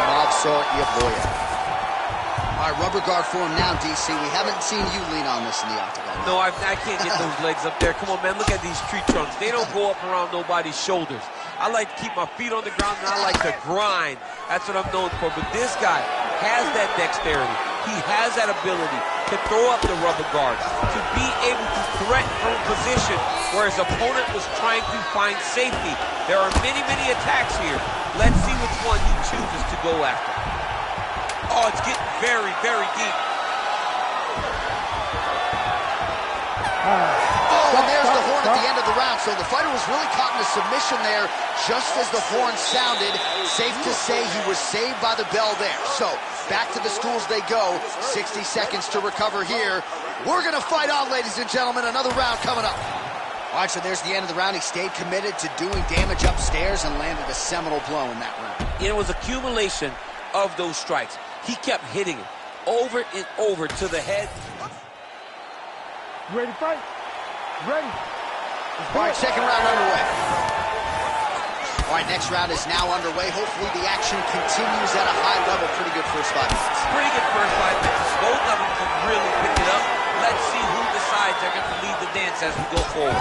Speaker 1: All right, rubber guard for him now, DC. We haven't seen you lean on this in the octagon.
Speaker 4: No, I can't get those legs up there. Come on, man, look at these tree trunks. They don't go up around nobody's shoulders. I like to keep my feet on the ground, and I like to grind. That's what I'm known for. But this guy has that dexterity. He has that ability to throw up the rubber guard, to be able to threaten from a position where his opponent was trying to find safety. There are many, many attacks here. Let's see which one he chooses to go after. Oh, it's getting very, very deep.
Speaker 1: Oh, and there's the horn at the end of the round. So the fighter was really caught in a submission there just as the horn sounded. Safe to say he was saved by the bell there. So back to the stools they go. 60 seconds to recover here. We're going to fight on, ladies and gentlemen. Another round coming up. All right, so there's the end of the round. He stayed committed to doing damage upstairs and landed a seminal blow in that round.
Speaker 4: It was accumulation of those strikes. He kept hitting it over and over to the head.
Speaker 3: Ready to fight? Ready.
Speaker 1: All right, second round underway. All right, next round is now underway. Hopefully the action continues at a high level. Pretty good first 5 minutes.
Speaker 4: Pretty good first 5 minutes. Both of them can really pick it up. Let's see who decides they're going to lead the dance as we go forward.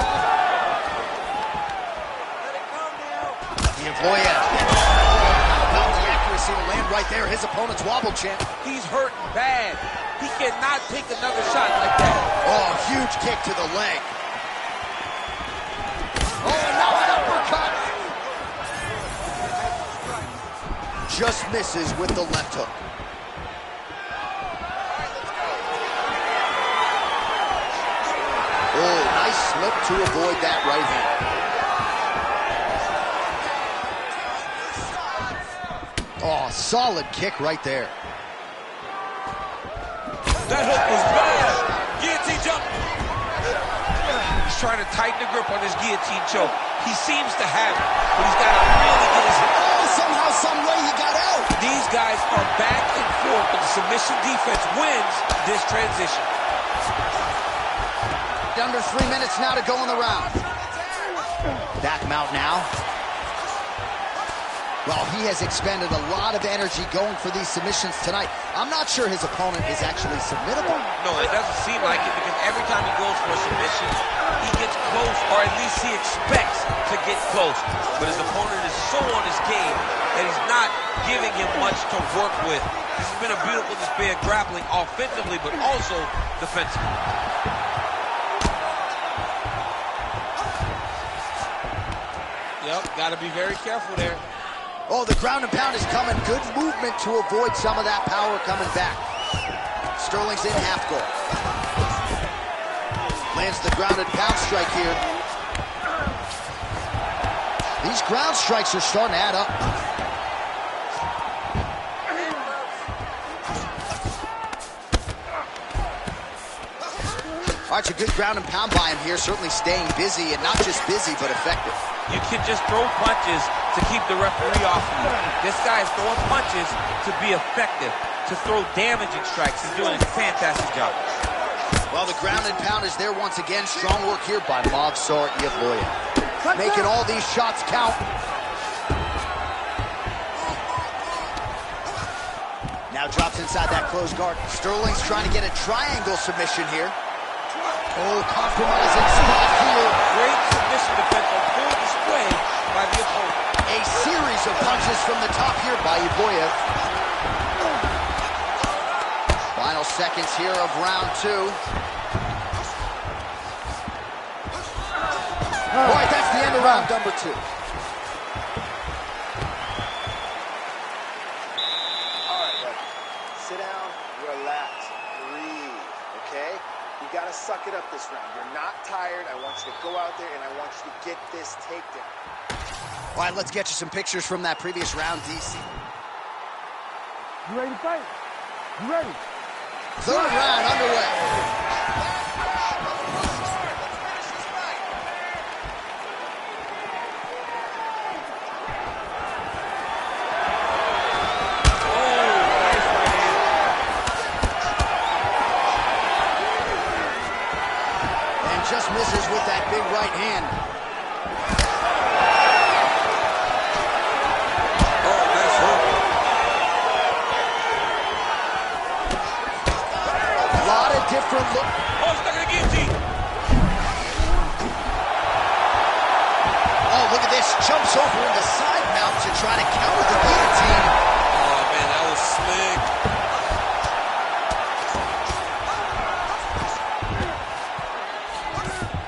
Speaker 1: About the accuracy to land right there. His opponent's wobble champ.
Speaker 4: He's hurting bad. He cannot take another shot like that.
Speaker 1: Oh, huge kick to the leg. Oh, and now an uppercut. Just misses with the left hook. Oh, nice slip to avoid that right hand. Oh, solid kick right there.
Speaker 4: That hook was bad. Guillotine jump. He's trying to tighten the grip on his guillotine choke. He seems to have it, but he's got to really get his...
Speaker 1: Oh, somehow, some way he got out.
Speaker 4: These guys are back and forth, but the submission defense wins this transition.
Speaker 1: Under 3 minutes now to go in the round. Back mount now. Well, he has expended a lot of energy going for these submissions tonight. I'm not sure his opponent is actually submittable.
Speaker 4: No, it doesn't seem like it, because every time he goes for a submission, he gets close, or at least he expects to get close. But his opponent is so on his game that he's not giving him much to work with. This has been a beautiful display of grappling offensively, but also defensively. Yep, got to be very careful there.
Speaker 1: Oh, the ground and pound is coming. Good movement to avoid some of that power coming back. Sterling's in half guard. Lands the ground and pound strike here. These ground strikes are starting to add up. All right, it's a good ground and pound by him here. Certainly staying busy, and not just busy, but effective.
Speaker 4: You can just throw punches to keep the referee off of you. This guy is throwing punches to be effective, to throw damaging strikes. He's doing a fantastic job.
Speaker 1: Well, the ground and pound is there once again. Strong work here by Movsar Evloev. Making all these shots count. Now Now drops inside that closed guard. Sterling's trying to get a triangle submission here. Oh, compromising spot here.
Speaker 4: Great submission defense on full display by the opponent.
Speaker 1: A series of punches from the top here by Iboyev. Final seconds here of round 2. All right, that's the end of round number 2.
Speaker 6: Sit down, relax, breathe, okay? You gotta suck it up this round. You're not tired. I want you to go out there and I want you to get this takedown.
Speaker 1: All right, let's get you some pictures from that previous round, DC.
Speaker 3: You ready to fight? You ready?
Speaker 1: Third round underway. Just misses with that big right hand.
Speaker 4: Oh, nice hook.
Speaker 1: A lot of different look.
Speaker 4: Oh, stuck in the guillotine.
Speaker 1: Oh, look at this. Jumps over in the side mount to try to counter the guillotine.
Speaker 4: Oh, man, that was slick.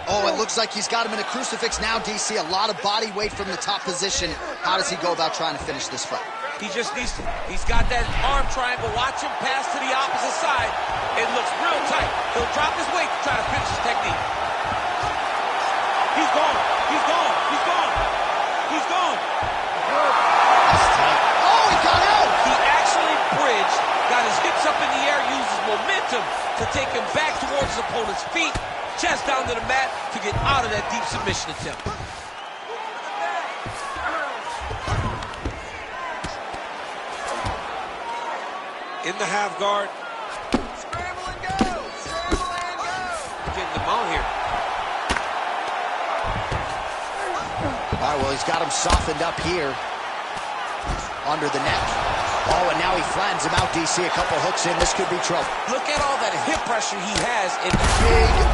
Speaker 1: Oh, it looks like he's got him in a crucifix now, DC. A lot of body weight from the top position. How does he go about trying to finish this fight?
Speaker 4: He just needs to, he's got that arm triangle. Watch him pass to the opposite side. It looks real tight. He'll drop his weight to try to finish his technique. He's gone. He's gone. He's gone. He's gone.
Speaker 1: Oh, he got out!
Speaker 4: He actually bridged, got his hips up in the air, uses momentum to take him back towards his opponent's feet, chest down to the mat to get out of that deep submission attempt. In the half guard.
Speaker 6: Scramble and go! Scramble and go!
Speaker 4: Getting them out here.
Speaker 1: All right, well, he's got him softened up here under the neck. Oh, and now he flattens him out, DC. A couple hooks in. This could be trouble.
Speaker 4: Look at all that hip pressure he has. And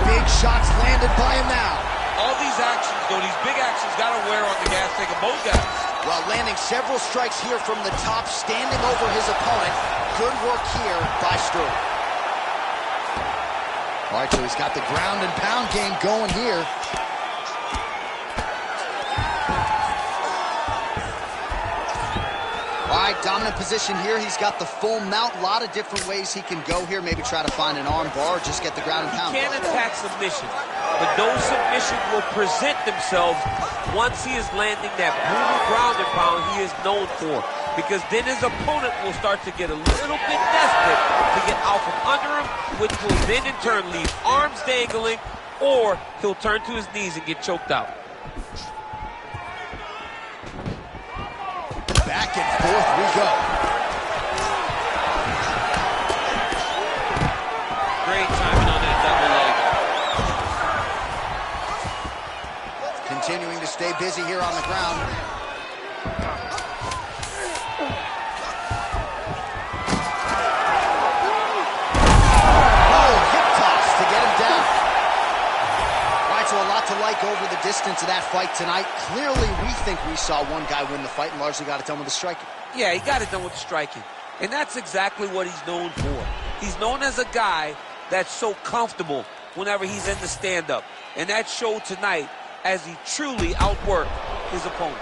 Speaker 1: Big shots landed by him now.
Speaker 4: all these actions, though, these big actions, got to wear on the gas tank of both guys.
Speaker 1: Well, landing several strikes here from the top, standing over his opponent. Good work here by Sterling. All right, so he's got the ground and pound game going here. All right, dominant position here. He's got the full mount. A lot of different ways he can go here. Maybe try to find an arm bar or just get the ground and pound.
Speaker 4: He can't attack submission, but those submissions will present themselves once he is landing that brutal ground and pound he is known for. Because then his opponent will start to get a little bit desperate to get out from under him, which will then in turn leave arms dangling, or he'll turn to his knees and get choked out.
Speaker 1: Back and forth we go.
Speaker 4: Great timing on that double leg.
Speaker 1: Continuing to stay busy here on the ground. Oh, hip toss to get him down. All right, so a lot to like over the distance of that fight tonight. Clearly, we think we saw one guy win the fight and largely got it done with the striking.
Speaker 4: Yeah, he got it done with the striking. And that's exactly what he's known for. He's known as a guy that's so comfortable whenever he's in the stand-up. And that showed tonight as he truly outworked his opponent.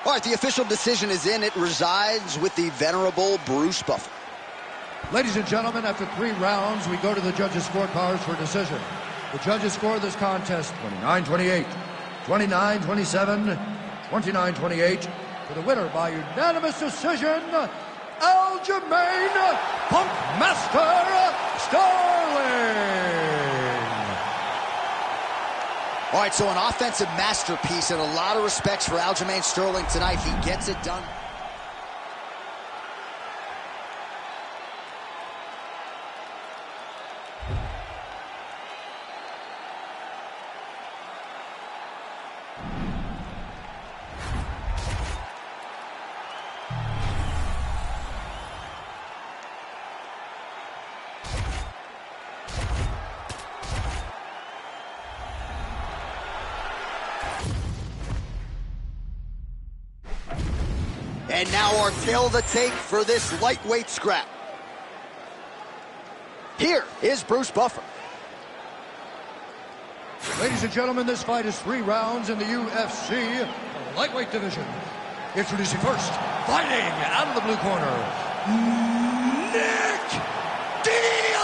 Speaker 1: All right, the official decision is in. It resides with the venerable Bruce Buffer.
Speaker 2: Ladies and gentlemen, after 3 rounds, we go to the judges' scorecards for decision. The judges score this contest 29-28, 29-27, 29-28 for the winner by unanimous decision, Aljamain Punkmaster Sterling.
Speaker 1: All right, so an offensive masterpiece and a lot of respects for Aljamain Sterling tonight. He gets it done. And now our tale of the tape for this lightweight scrap. Here is Bruce Buffer.
Speaker 2: Ladies and gentlemen, this fight is 3 rounds in the UFC lightweight division. Introducing first, fighting out of the blue corner, Nick Diaz!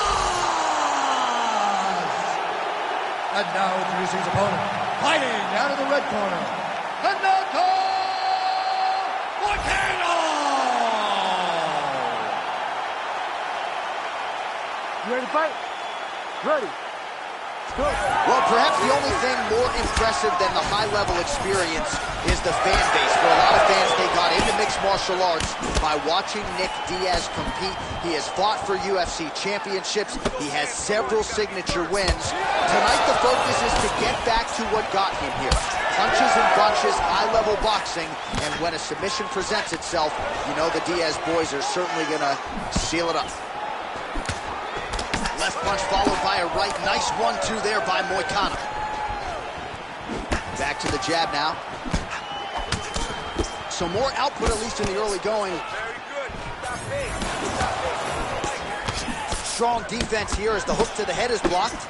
Speaker 2: And now introducing his opponent, fighting out of the red corner, Renato Moicano!
Speaker 3: You ready to fight? Ready.
Speaker 1: Well, perhaps the only thing more impressive than the high-level experience is the fan base. For a lot of fans, they got into mixed martial arts by watching Nick Diaz compete. He has fought for UFC championships. He has several signature wins. Tonight, the focus is to get back to what got him here. Punches and bunches, high-level boxing, and when a submission presents itself, you know the Diaz boys are certainly going to seal it up. Left punch followed by a right. Nice 1-2 there by Moicano. Back to the jab now. So more output, at least in the early going. Strong defense here as the hook to the head is blocked.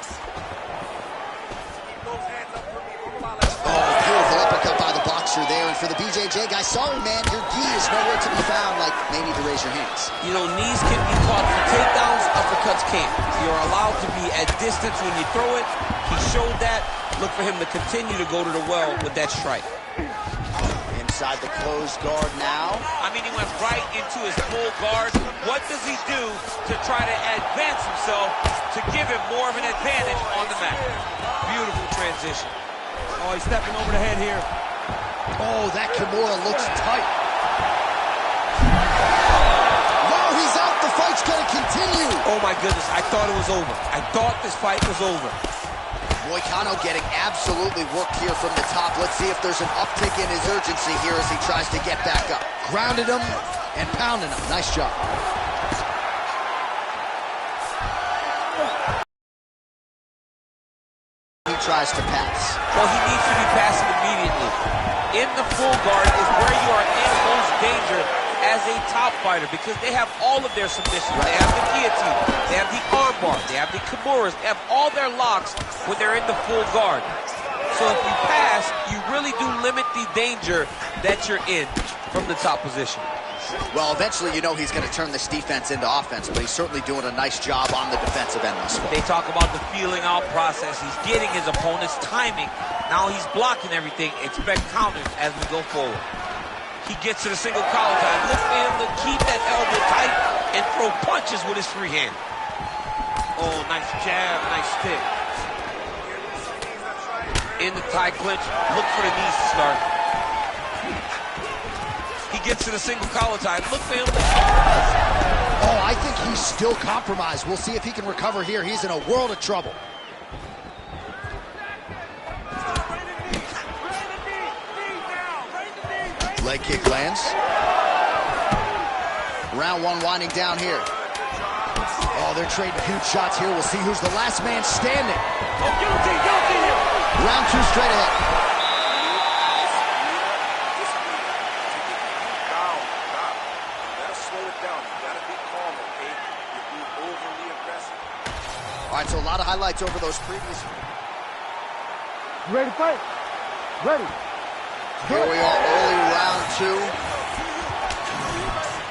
Speaker 1: Oh, beautiful uppercut by the boxer there. And for the BJJ guy, sorry, man, your gi is nowhere to be found. Like, may need to raise your hands.
Speaker 4: You know, knees can be caught for takedowns, uppercuts can't. You're allowed to be at distance when you throw it. He showed that. Look for him to continue to go to the well with that strike.
Speaker 1: Inside the closed guard now.
Speaker 4: I mean, he went right into his full guard. What does he do to try to advance himself to give him more of an advantage on the mat? Beautiful transition.
Speaker 5: Oh, he's stepping over the head here.
Speaker 1: Oh, that Kimura looks tight. No, he's out. The fight's going to continue.
Speaker 4: Oh, my goodness. I thought it was over. I thought this fight was over.
Speaker 1: Moicano getting absolutely worked here from the top. Let's see if there's an uptick in his urgency here as he tries to get back up. Grounded him and pounded him. Nice job. He tries to pass.
Speaker 4: Well, he needs to be passing immediately. In the full guard is where you are in most danger as a top fighter because they have all of their submissions. They have the guillotine, they have the armbar, they have the kimuras, they have all their locks when they're in the full guard. So if you pass, you really do limit the danger that you're in from the top position.
Speaker 1: Well, eventually, you know he's going to turn this defense into offense, but he's certainly doing a nice job on the defensive end thus far.
Speaker 4: They talk about the feeling out process. He's getting his opponent's timing. Now he's blocking everything. Expect counters as we go forward. He gets to the single collar time. Look for him to keep that elbow tight and throw punches with his free hand. Oh, nice jab, nice stick. In the tie clinch, look for the knees to start. He gets to the single collar tie. Look for him.
Speaker 1: Oh, I think he's still compromised. We'll see if he can recover here. He's in a world of trouble. Leg kick lands. Round 1 winding down here. Oh, they're trading huge shots here. We'll see who's the last man standing.
Speaker 4: Oh, guillotine here.
Speaker 1: Round 2 straight ahead. All right, so a lot of highlights over those previous.
Speaker 3: You ready to fight? Ready.
Speaker 1: Here we are, early round 2.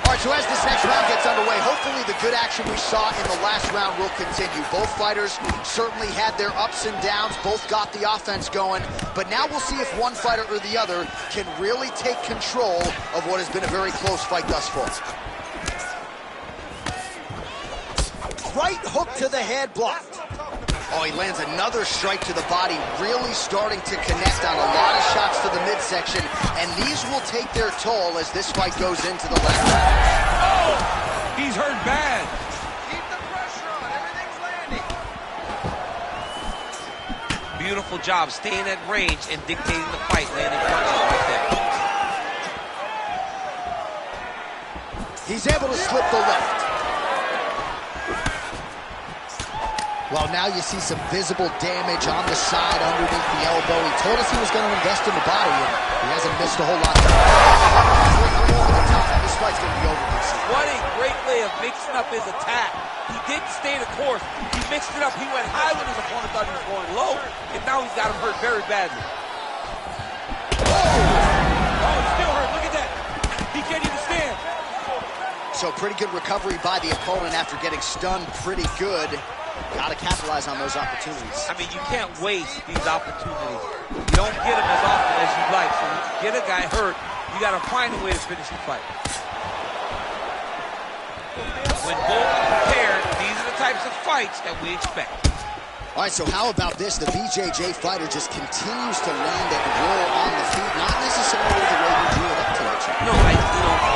Speaker 1: All right, so as this next round gets underway, hopefully the good action we saw in the last round will continue. Both fighters certainly had their ups and downs. Both got the offense going. But now we'll see if one fighter or the other can really take control of what has been a very close fight thus far. Right hook to the head blocked. Oh, he lands another strike to the body, really starting to connect on a lot of shots to the midsection, and these will take their toll as this fight goes into the last round.
Speaker 4: Oh, he's hurt bad.
Speaker 6: Keep the pressure on. Everything's landing.
Speaker 4: Beautiful job staying at range and dictating the fight, landing punches like that.
Speaker 1: He's able to slip the left. Well, now you see some visible damage on the side underneath the elbow. He told us he was going to invest in the body, and he hasn't missed a whole lot. Over the top fight's going to be over this season.
Speaker 4: What a great way of mixing up his attack. He didn't stay the course. He mixed it up. He went high when his opponent thought he was going low, and now he's got him hurt very badly. Oh, he's still hurt. Look at that. He can't even stand.
Speaker 1: So pretty good recovery by the opponent after getting stunned pretty good. Got to capitalize on those opportunities.
Speaker 4: I mean, you can't waste these opportunities. You don't get them as often as you'd like. So when you get a guy hurt, you got to find a way to finish the fight. When both are prepared, these are the types of fights that we expect.
Speaker 1: All right, so how about this? The BJJ fighter just continues to land and roll on the feet, not necessarily the way you drew it up to it.
Speaker 4: No,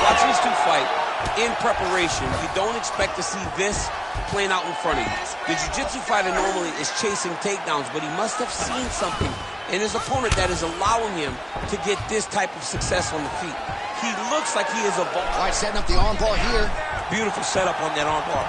Speaker 4: watching these two fight in preparation, you don't expect to see this playing out in front of you. The jiu-jitsu fighter normally is chasing takedowns, but he must have seen something in his opponent that is allowing him to get this type of success on the feet. He looks like he is evolving.
Speaker 1: All right, setting up the arm bar here.
Speaker 4: Beautiful setup on that arm bar.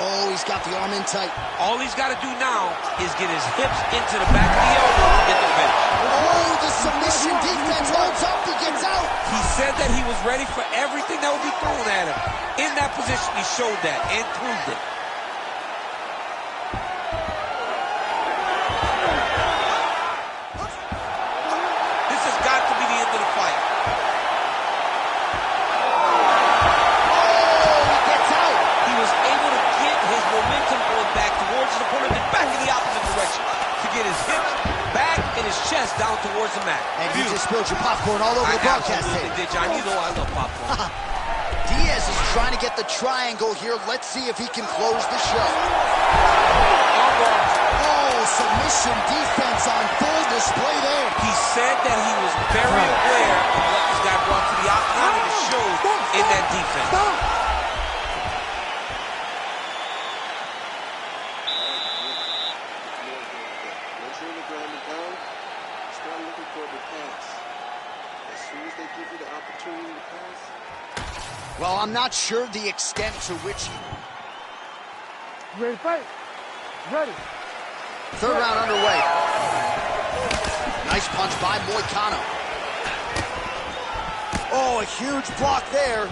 Speaker 1: Oh, he's got the arm in tight.
Speaker 4: All he's got to do now is get his hips into the back of the elbow and get the finish.
Speaker 1: Oh, the submission defense holds up. He gets out.
Speaker 4: He said that he was ready for everything that would be thrown at him. In that position, he showed that and proved it. This has got to be the end of the fight. Get his hips back and his chest down towards the mat.
Speaker 1: And you just spilled your popcorn all over the broadcast tape.
Speaker 4: Did, John. You know I love popcorn.
Speaker 1: Diaz is trying to get the triangle here. Let's see if he can close the show. Oh, submission defense on full display there.
Speaker 4: He said that he was very aware of what this guy brought to the octagon, and it showed in that defense.
Speaker 1: Well, I'm not sure the extent to which he...
Speaker 3: You ready to fight? Ready.
Speaker 1: Third round underway. Nice punch by Moicano. Oh, a huge block there.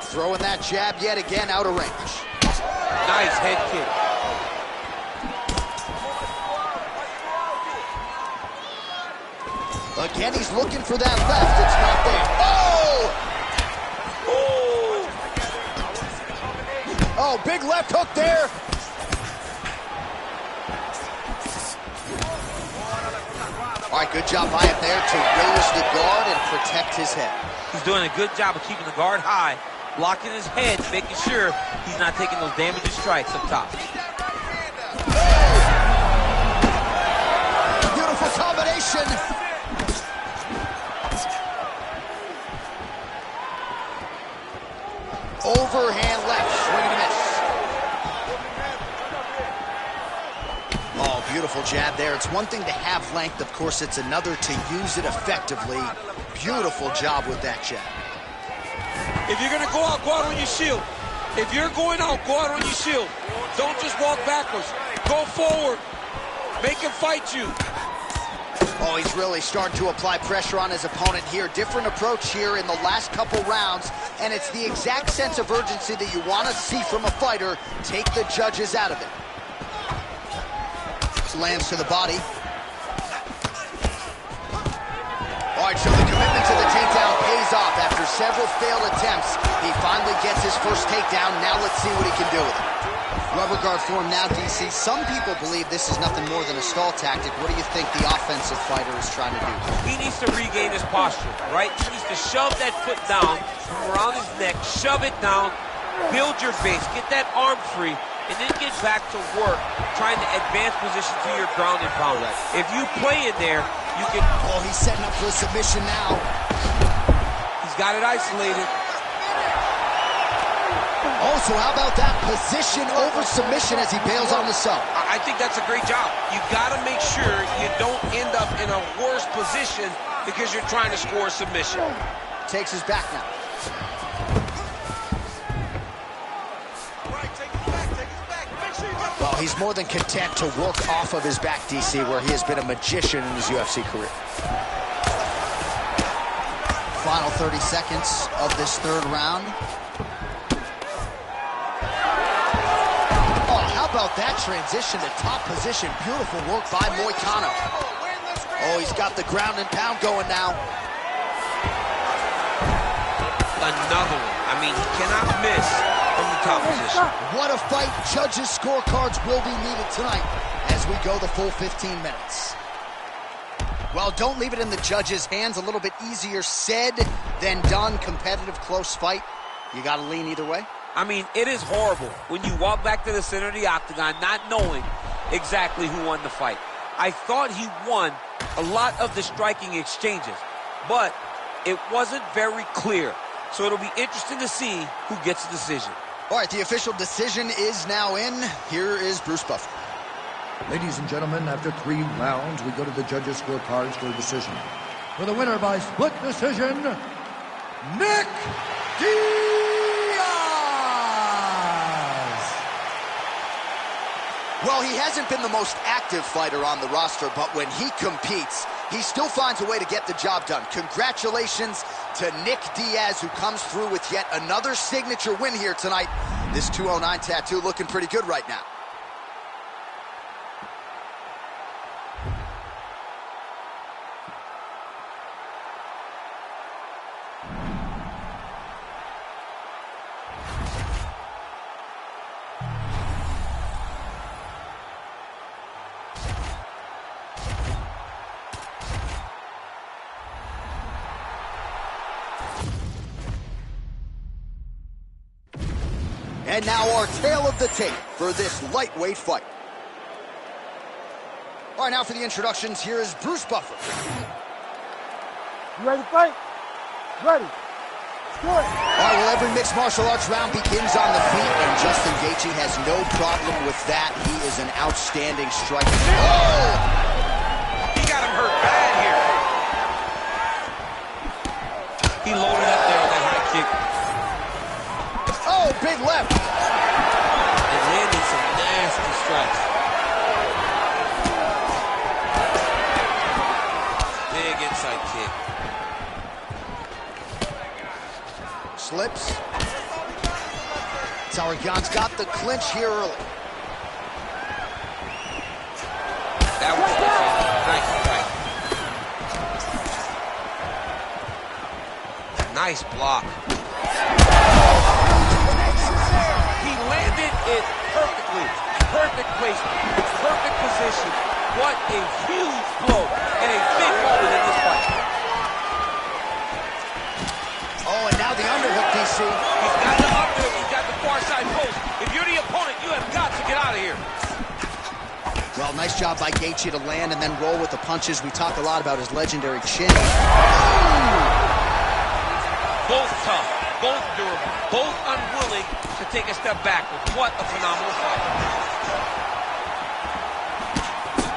Speaker 1: Throwing that jab yet again out of range.
Speaker 4: Nice head kick.
Speaker 1: Again, he's looking for that left. It's not there. Oh! Oh, big left hook there. All right, good job by him there to raise the guard and protect his head.
Speaker 4: He's doing a good job of keeping the guard high, blocking his head, making sure he's not taking those damaging strikes up top.
Speaker 1: Beautiful combination. Overhand left, swing and a miss. Oh, beautiful jab there. It's one thing to have length, of course, it's another to use it effectively. Beautiful job with that jab.
Speaker 4: If you're gonna go out on your shield. If you're going out, go out on your shield. Don't just walk backwards. Go forward. Make him fight you.
Speaker 1: Oh, he's really starting to apply pressure on his opponent here. Different approach here in the last couple rounds, and it's the exact sense of urgency that you want to see from a fighter. Take the judges out of it. Lands to the body. All right, so the commitment to the takedown pays off. After several failed attempts, he finally gets his first takedown. Now let's see what he can do with it. Rubber guard form now, DC. Some people believe this is nothing more than a stall tactic. What do you think the offensive fighter is trying to do?
Speaker 4: He needs to regain his posture, right? He needs to shove that foot down from around his neck, shove it down, build your base, get that arm free, and then get back to work, trying to advance position to your ground and pound. If you play in there, you can...
Speaker 1: Oh, he's setting up for a submission now.
Speaker 4: He's got it isolated.
Speaker 1: Also, how about that position over submission as he bails on the sub?
Speaker 4: I think that's a great job. You got to make sure you don't end up in a worse position because you're trying to score a submission.
Speaker 1: Takes his back now. Well,
Speaker 5: he's more than content to work off of his back, DC, where he has been a magician in his UFC career.
Speaker 1: Final 30 seconds of this third round. Oh, how about that transition to top position? Beautiful work by Moicano. Oh, he's got the ground and pound going now.
Speaker 4: Another one. I mean, he cannot miss from the top position.
Speaker 1: What a fight. Judges' scorecards will be needed tonight as we go the full 15 minutes. Well, don't leave it in the judges' hands. A little bit easier said than done. Competitive, close fight. You got to lean either way.
Speaker 4: I mean, it is horrible when you walk back to the center of the octagon not knowing exactly who won the fight. I thought he won a lot of the striking exchanges, but it wasn't very clear. So it'll be interesting to see who gets the decision.
Speaker 1: All right, the official decision is now in. Here is Bruce Buffer.
Speaker 2: Ladies and gentlemen, after 3 rounds, we go to the judges' scorecards for a decision. For the winner by split decision, Nick Diaz!
Speaker 1: Well, he hasn't been the most active fighter on the roster, but when he competes, he still finds a way to get the job done. Congratulations to Nick Diaz, who comes through with yet another signature win here tonight. This 209 tattoo looking pretty good right now. And now our tale of the tape for this lightweight fight. All right, now for the introductions, here is Bruce Buffer.
Speaker 3: You ready to fight? Ready. Let's do it.
Speaker 1: All right, well, every mixed martial arts round begins on the feet, and Justin Gaethje has no problem with that. He is an outstanding striker. Oh!
Speaker 4: He got him hurt bad here. He loaded up there with that high kick.
Speaker 1: Oh, big left.
Speaker 4: And landing some nasty strikes. Big inside kick.
Speaker 1: Slips. Tsarukyan's got the clinch here early.
Speaker 4: That was nice. Nice block. He landed it perfectly. Perfect placement. Perfect position. What a huge blow and a big moment in this fight.
Speaker 1: Oh, and now the underhook, DC.
Speaker 4: He's got the underhook. He's got the far side post. If you're the opponent, you have got to get out of here.
Speaker 1: Well, nice job by Gaethje to land and then roll with the punches. We talk a lot about his legendary chin.
Speaker 4: Both tough, both durable, both unwilling to take a step backward. What a phenomenal fight.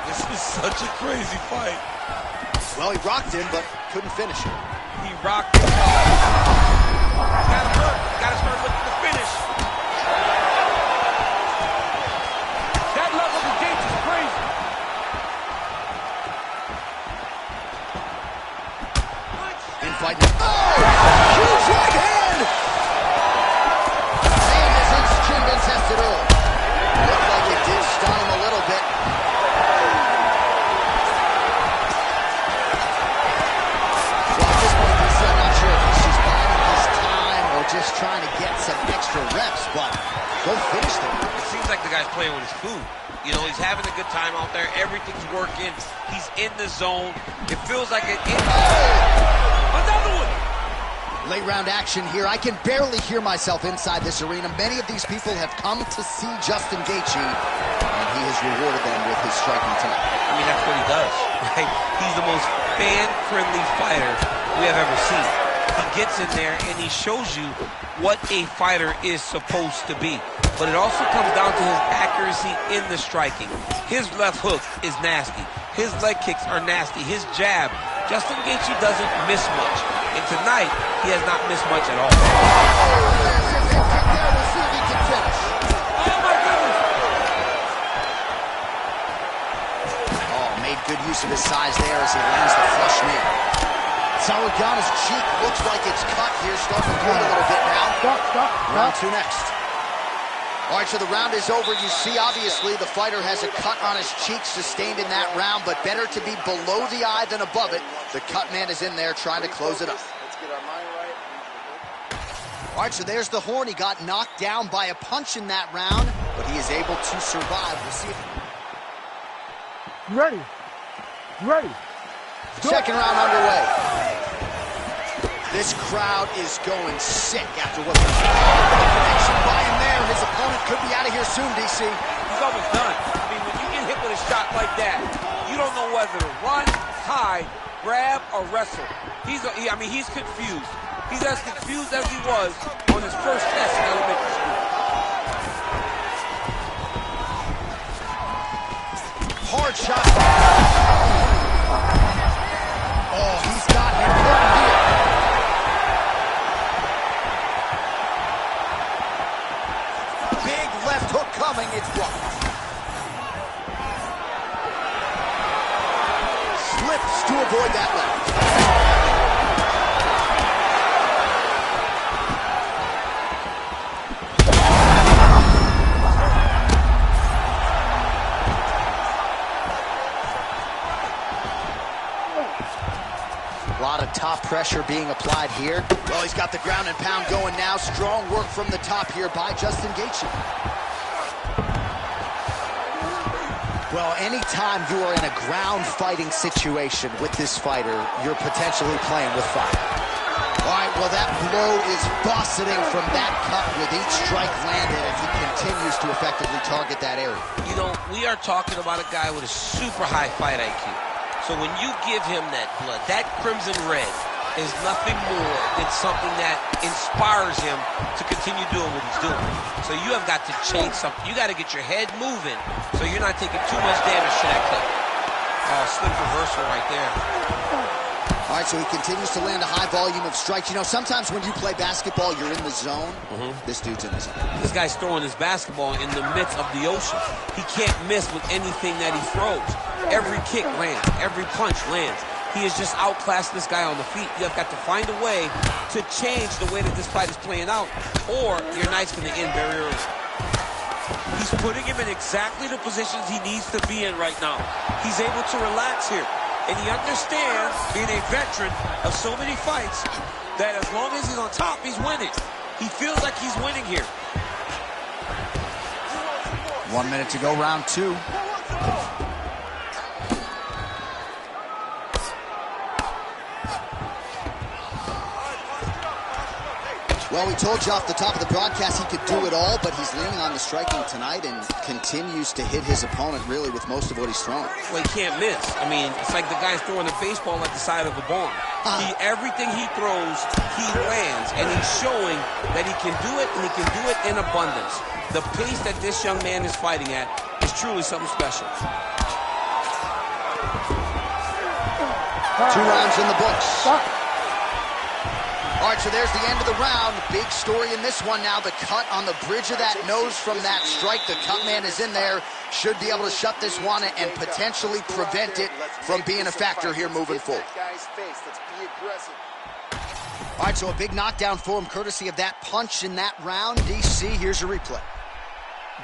Speaker 4: This is such a crazy fight.
Speaker 1: Well, he rocked him, but couldn't finish it.
Speaker 4: He rocked him. Got him hurt. Got to start looking to finish. That level of engagement is crazy.
Speaker 1: Infighting. Oh! Huge right hand! And his chin been tested early. Looked like it did stun him a little bit. Well, at this point, DC, I'm not sure if he's just biding his time or just trying to get some extra reps, but go finish them.
Speaker 4: It seems like the guy's playing with his food. You know, he's having a good time out there. Everything's working. He's in the zone. It feels like it. Another one!
Speaker 1: Late round action here. I can barely hear myself inside this arena. Many of these people have come to see Justin Gaethje, and he has rewarded them with his striking tonight.
Speaker 4: I mean, that's what he does, right? He's the most fan-friendly fighter we have ever seen. He gets in there and he shows you what a fighter is supposed to be. But it also comes down to his accuracy in the striking. His left hook is nasty. His leg kicks are nasty. His jab, Justin Gaethje doesn't miss much. And tonight, he has not missed much at all.
Speaker 1: Oh, there's a kick there. We'll see if he can finish.
Speaker 4: Oh, my goodness.
Speaker 5: Round two next.
Speaker 1: All right, so the round is over. You see, obviously, the fighter has a cut on his cheek sustained in that round, but better to be below the eye than above it. The cut man is in there trying to close it up.
Speaker 6: Let's get our mind right.
Speaker 1: All right, so there's the horn. He got knocked down by a punch in that round, but he is able to survive. We'll see if...
Speaker 3: You ready? You ready?
Speaker 1: Second round underway. This crowd is going sick after what the connection by him there. His opponent could be out of here soon, DC.
Speaker 4: He's almost done. I mean, when you get hit with a shot like that, you don't know whether to run, hide, grab, or wrestle. He's confused. He's as confused as he was on his first test in elementary school.
Speaker 1: Hard shot. Oh, he's got him here. Big left hook coming. It's blocked. Slips to avoid that left. A lot of top pressure being applied here. Well, he's got the ground and pound going now. Strong work from the top here by Justin Gaethje. Well, anytime you are in a ground fighting situation with this fighter, you're potentially playing with fire. All right, well, that blow is buffeting from that cut with each strike landed as he continues to effectively target that area.
Speaker 4: You know, we are talking about a guy with a super high fight IQ. So when you give him that blood, that crimson red is nothing more than something that inspires him to continue doing what he's doing. So you have got to change something. You got to get your head moving so you're not taking too much damage to that cut. Oh, slick reversal right there.
Speaker 1: All right, so he continues to land a high volume of strikes. You know, sometimes when you play basketball, you're in the zone. This dude's in the zone.
Speaker 4: This guy's throwing his basketball in the midst of the ocean. He can't miss with anything that he throws. Every kick lands. Every punch lands. He has just outclassed this guy on the feet. You have got to find a way to change the way that this fight is playing out, or your night's going to end very early. He's putting him in exactly the positions he needs to be in right now. He's able to relax here. And he understands, being a veteran of so many fights, that as long as he's on top, he's winning. He feels like he's winning here.
Speaker 1: 1 minute to go, round two. Well, we told you off the top of the broadcast he could do it all, but he's leaning on the striking tonight and continues to hit his opponent really with most of what he's throwing.
Speaker 4: Well, he can't miss. I mean, it's like the guy's throwing a baseball at the side of a barn. Everything he throws, he lands, and he's showing that he can do it, and he can do it in abundance. The pace that this young man is fighting at is truly something special.
Speaker 1: 2 rounds in the books. All right, so there's the end of the round. Big story in this one now. The cut on the bridge of that nose from that strike. The cut man is in there. Should be able to shut this one and potentially prevent it from being a factor here moving forward. All right, so a big knockdown for him courtesy of that punch in that round. DC, here's your replay.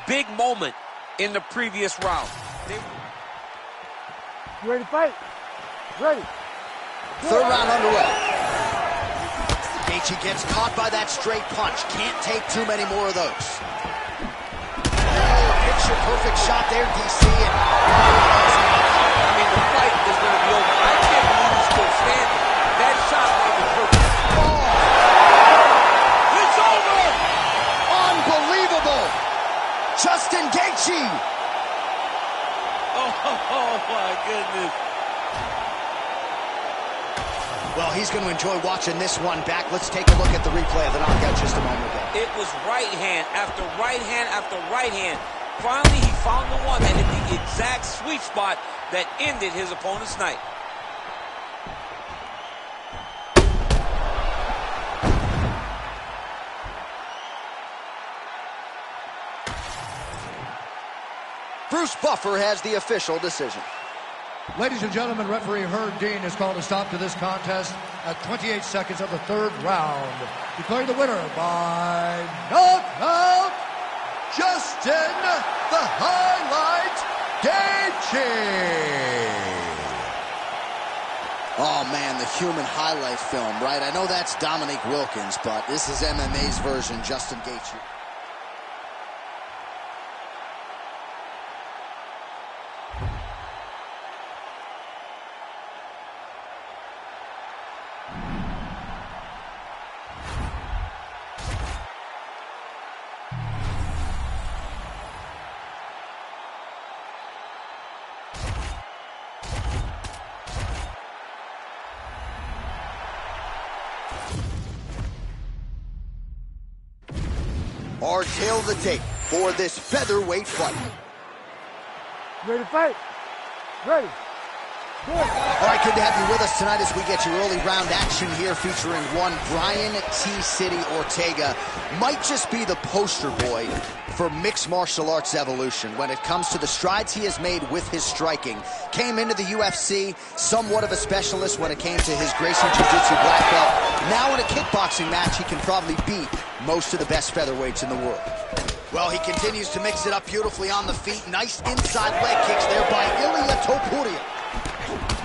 Speaker 4: Big moment in the previous round.
Speaker 3: You ready to fight? Ready.
Speaker 1: Third round underway. Gaethje gets caught by that straight punch. Can't take too many more of those. Oh, picture perfect shot there, DC.
Speaker 4: I mean, the fight is going to be over. I can't believe he's still standing. That shot was perfect.
Speaker 1: Oh. It's over! Unbelievable! Justin Gaethje!
Speaker 4: Oh my goodness.
Speaker 1: Well, he's going to enjoy watching this one back. Let's take a look at the replay of the knockout just a moment ago.
Speaker 4: It was right hand after right hand after right hand. Finally, he found the one that hit the exact sweet spot that ended his opponent's night.
Speaker 1: Bruce Buffer has the official decision.
Speaker 2: Ladies and gentlemen, referee Herb Dean has called a stop to this contest at 28 seconds of the third round. Declaring the winner by knockout, Justin the Highlight Gaethje.
Speaker 5: Oh, man, the human highlight film, right? I know that's Dominique Wilkins, but this is MMA's version, Justin Gaethje.
Speaker 1: Our tail of the tape for this featherweight fight.
Speaker 3: Ready to fight? Ready. Good.
Speaker 1: All right, good to have you with us tonight as we get your early round action here featuring one Brian T-City Ortega. Might just be the poster boy for mixed martial arts evolution when it comes to the strides he has made with his striking. Came into the UFC somewhat of a specialist when it came to his Gracie Jiu-Jitsu black belt. Now in a kickboxing match, he can probably beat most of the best featherweights in the world. Well, he continues to mix it up beautifully on the feet. Nice inside leg kicks there by Ilia Topuria.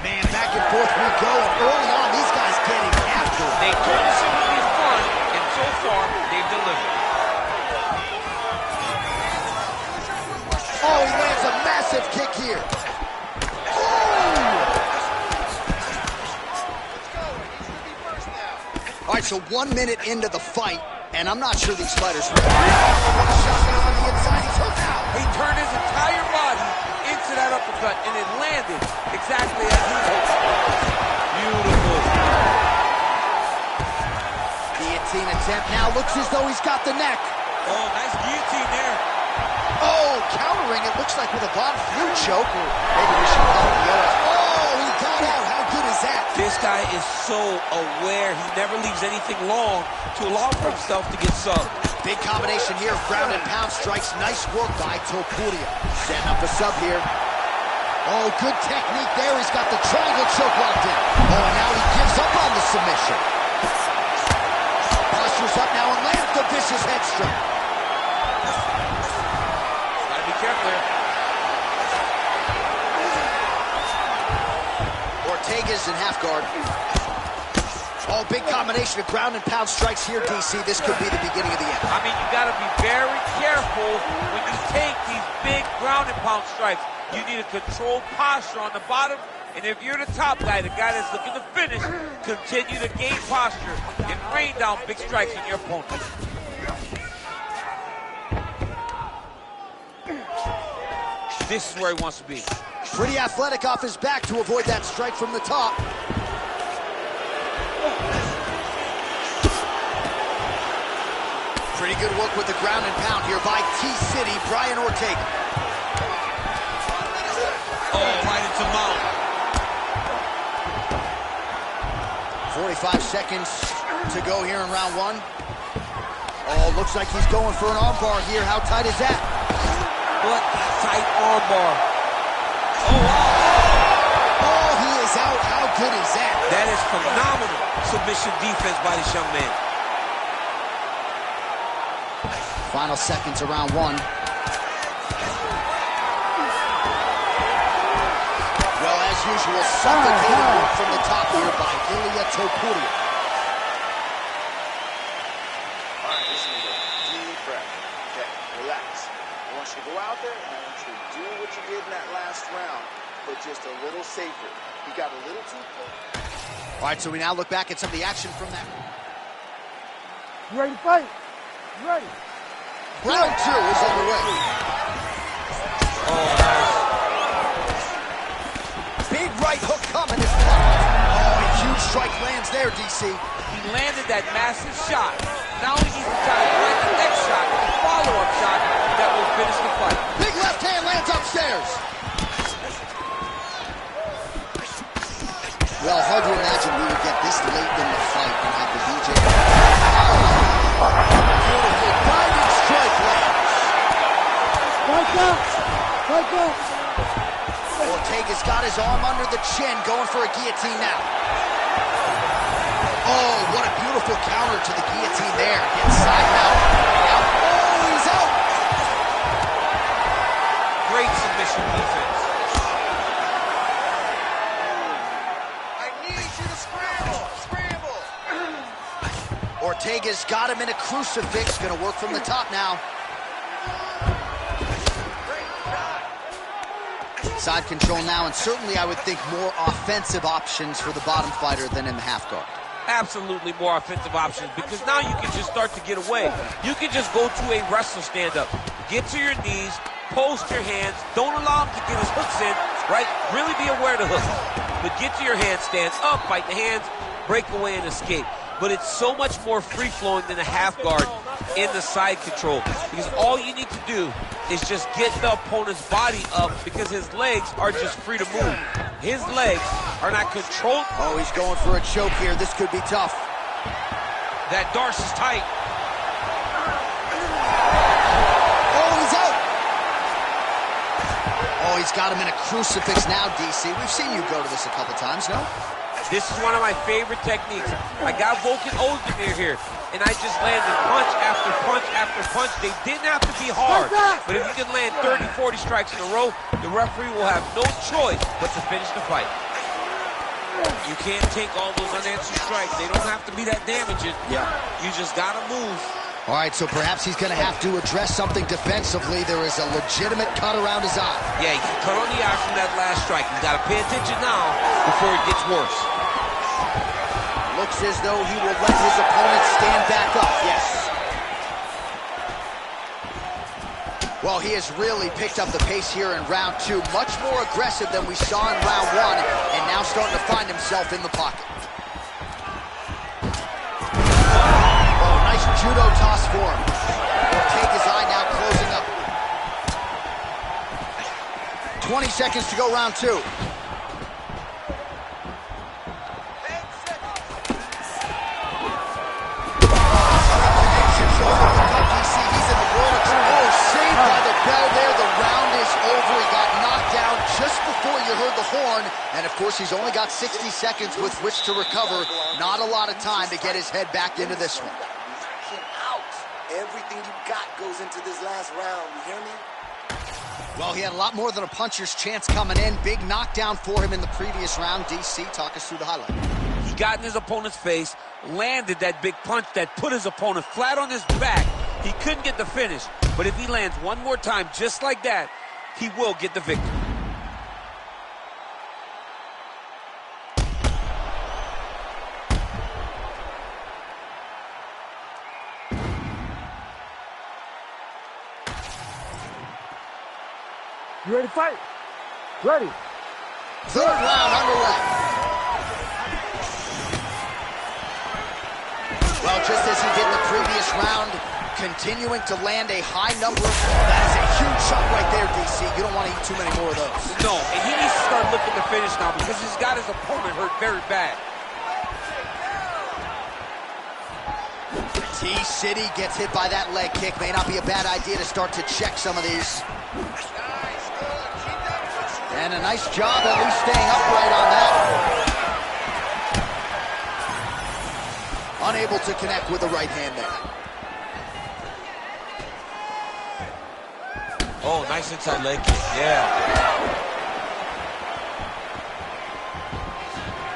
Speaker 1: Man, back and forth we go, and early on, these guys getting after it.
Speaker 4: They told us it would be fun, and so far, they've delivered.
Speaker 1: Oh, he lands a massive kick here. Oh! All right, so 1 minute into the fight, and I'm not sure these fighters are ready. On the inside, he's hooked out.
Speaker 4: He turned his entire body into that uppercut, and it landed exactly as he hoped. Beautiful.
Speaker 1: Guillotine attempt now looks as though he's got the neck.
Speaker 4: Oh, nice guillotine there.
Speaker 1: Oh, countering it looks like with a Von Flue choke, or maybe we should call it the OS. Oh, he got out. How good is that?
Speaker 4: This guy is so aware. He never leaves anything long to allow for himself to get subbed.
Speaker 1: Big combination here, ground and pound strikes. Nice work by Topuria. Setting up a sub here. Oh, good technique there. He's got the triangle choke locked in. Oh, and now he gives up on the submission. Postures up now and lands the vicious head strike.
Speaker 4: Gotta be careful here.
Speaker 1: Ortega's in half guard. Oh, big combination of ground and pound strikes here, DC. This could be the beginning of the end.
Speaker 4: I mean, you got to be very careful when you take these big ground and pound strikes. You need a controlled posture on the bottom, and if you're the top guy, the guy that's looking to finish, continue to gain posture and rain down big strikes on your opponent. This is where he wants to be.
Speaker 1: Pretty athletic off his back to avoid that strike from the top. Pretty good work with the ground and pound here by T-City, Brian Ortega.
Speaker 4: Oh, right into mount.
Speaker 1: 45 seconds to go here in round one. Oh, looks like he's going for an armbar here. How tight is that?
Speaker 4: What a tight armbar. Oh, wow.
Speaker 1: Oh, he is out. How good is that?
Speaker 4: That is phenomenal submission defense by this young man.
Speaker 1: Final seconds of round one. Well, as usual, suffocating work from the top here by Ilia Topuria.
Speaker 6: All right, listen to me. Deep breath. Okay, relax. I want you to go out there, and I want you to do what you did in that last round, but just a little safer. You got a little too close.
Speaker 1: All right, so we now look back at some of the action from that.
Speaker 3: You ready to fight? You ready?
Speaker 1: Round two is underway.
Speaker 4: Oh, nice.
Speaker 1: Big right hook coming is blocked. Oh, a huge strike lands there, DC.
Speaker 4: He landed that massive shot. Now he needs to try to land the next shot, the follow-up shot that will finish the fight.
Speaker 1: Big left hand lands upstairs. Well, hard to imagine we would get this late in the fight and have the DJ. Beautiful diving strike lands.
Speaker 3: Strike up! Strike up!
Speaker 1: Ortega's got his arm under the chin, going for a guillotine now. Oh, what a beautiful counter to the guillotine there. Gets side mount. Out. Oh, he's out.
Speaker 4: Great submission defense.
Speaker 1: I need you to scramble. Scramble. Ortega's got him in a crucifix. Gonna work from the top now. Side control now, and certainly I would think more offensive options for the bottom fighter than in the half guard.
Speaker 4: Absolutely more offensive options, because now you can just start to get away. You can just go to a wrestler stand-up. Get to your knees, post your hands, don't allow him to get his hooks in, right? Really be aware of the hooks. But get to your handstands, up, fight the hands, break away and escape. But it's so much more free-flowing than a half guard in the side control, because all you need to do is just get the opponent's body up, because his legs are just free to move. His legs are not controlled.
Speaker 1: Oh, he's going for a choke here. This could be tough.
Speaker 4: That Darce is tight.
Speaker 1: Oh, he's out. Oh, he's got him in a crucifix now, DC. We've seen you go to this a couple times, no?
Speaker 4: This is one of my favorite techniques. I got Volkan Ozdemir here, and I just landed punch after punch after punch. They didn't have to be hard, but if you can land 30, 40 strikes in a row, the referee will have no choice but to finish the fight. You can't take all those unanswered strikes. They don't have to be that damaging.
Speaker 1: Yeah.
Speaker 4: You just gotta move.
Speaker 1: All right, so perhaps he's going to have to address something defensively. There is a legitimate cut around his eye.
Speaker 4: Yeah, he can cut on the eye from that last strike. He's got to pay attention now before it gets worse.
Speaker 1: Looks as though he will let his opponent stand back up. Yes. Well, he has really picked up the pace here in round two. Much more aggressive than we saw in round one, and now starting to find himself in the pocket. Judo toss for him. Ortega's eye now closing up. 20 seconds to go, round two. Saved by the bell there. The round is over. He got knocked down just before you heard the horn. And of course, he's only got 60 seconds with which to recover. Not a lot of time to get his head back into this one.
Speaker 6: Everything you got goes into this last round, you hear me?
Speaker 1: Well, he had a lot more than a puncher's chance coming in. Big knockdown for him in the previous round. DC, talk us through the highlight.
Speaker 4: He got in his opponent's face, landed that big punch that put his opponent flat on his back. He couldn't get the finish, but if he lands one more time just like that, he will get the victory.
Speaker 3: You ready to fight? Ready.
Speaker 1: Third round underway. Well, just as he did in the previous round, continuing to land a high number. That is a huge shot right there, DC. You don't want to eat too many more of those.
Speaker 4: No, and he needs to start looking to finish now, because he's got his opponent hurt very bad.
Speaker 1: T-City gets hit by that leg kick. May not be a bad idea to start to check some of these. And a nice job at least staying upright on that. Unable to connect with the right hand there.
Speaker 4: Oh, nice inside leg kick, yeah.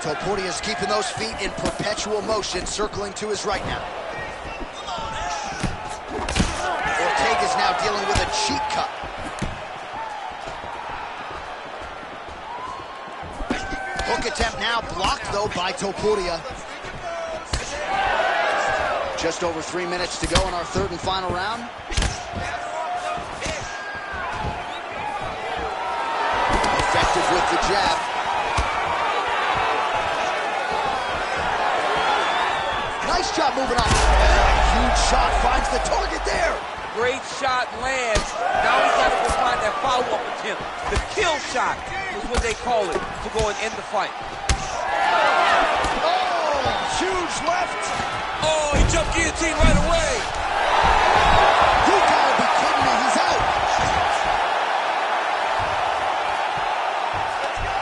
Speaker 1: Topuria's keeping those feet in perpetual motion, circling to his right now. Ortega's now dealing with a cheap cut. Hook attempt now blocked, though, by Topuria. Just over 3 minutes to go in our third and final round. Effective with the jab. Nice job moving on. Huge shot finds the target there.
Speaker 4: Great shot lands. Now he's got to go find that follow-up attempt. The kill shot is what they call it, to go and end the fight.
Speaker 1: Oh, huge left.
Speaker 4: Oh, he jumped guillotine right away.
Speaker 1: You gotta be kidding me, he's out.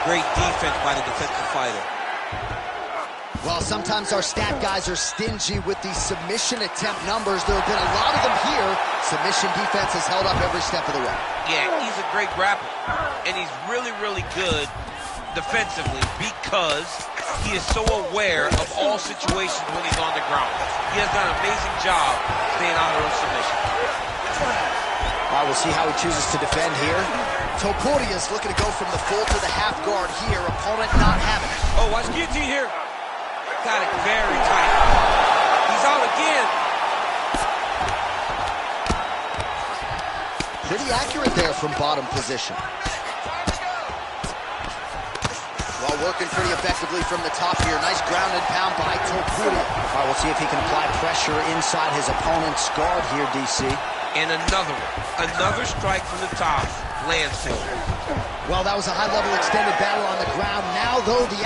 Speaker 4: Great defense by the defensive fighter.
Speaker 5: Well, sometimes our stat guys are stingy with the submission attempt numbers. There have been a lot of them here. Submission defense has held up every step of the way.
Speaker 4: Yeah, he's a great grappler, and he's really, really good defensively because he is so aware of all situations when he's on the ground. He has done an amazing job staying out of those submissions.
Speaker 5: All right, we'll see how he chooses to defend here. Topuria's looking to go from the full to the half guard here. Opponent not having it.
Speaker 4: Oh, watch guillotine here. Got it very tight. He's out again.
Speaker 5: Pretty accurate there from bottom position. Well, working pretty effectively from the top here. Nice ground and pound by Topuria. All right, we'll see if he can apply pressure inside his opponent's guard here, DC.
Speaker 4: And another one. Another strike from the top. Lands him.
Speaker 5: Well, that was a high-level extended battle on the ground. Now, though, the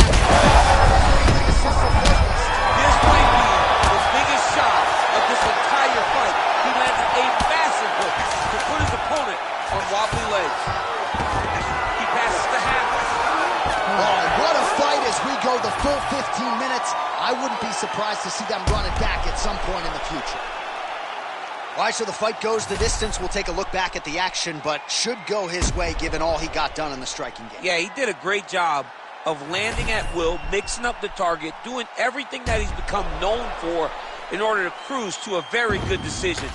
Speaker 4: This might be the biggest shot of this entire fight. He landed a massive hook to put his opponent on wobbly legs. He passes the half.
Speaker 5: Oh, what a fight as we go the full 15 minutes. I wouldn't be surprised to see them run it back at some point in the future. All right, so the fight goes the distance. We'll take a look back at the action, but should go his way given all he got done in the striking game.
Speaker 4: Yeah, he did a great job of landing at will, mixing up the target, doing everything that he's become known for in order to cruise to a very good decision.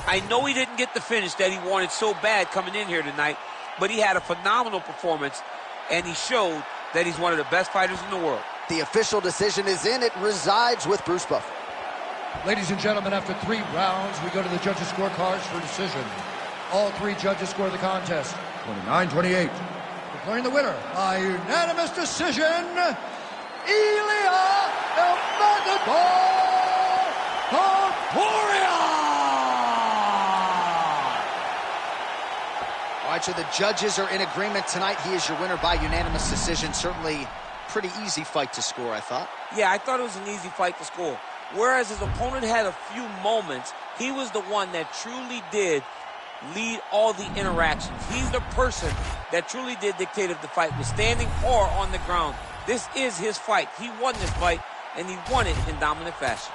Speaker 4: I know he didn't get the finish that he wanted so bad coming in here tonight, but he had a phenomenal performance, and he showed that he's one of the best fighters in the world.
Speaker 5: The official decision is in. It resides with Bruce Buffer.
Speaker 2: Ladies and gentlemen, after 3 rounds, we go to the judges' scorecards for decision. All 3 judges score the contest 29-28. Declaring the winner by unanimous decision, Ilia El Matador Topuria!
Speaker 5: All right, so the judges are in agreement tonight. He is your winner by unanimous decision. Certainly pretty easy fight to score, I thought.
Speaker 4: Yeah, I thought it was an easy fight to score. Whereas his opponent had a few moments, he was the one that truly did lead all the interactions. He's the person that truly did dictate if the fight was standing or on the ground. This is his fight. He won this fight, and he won it in dominant fashion.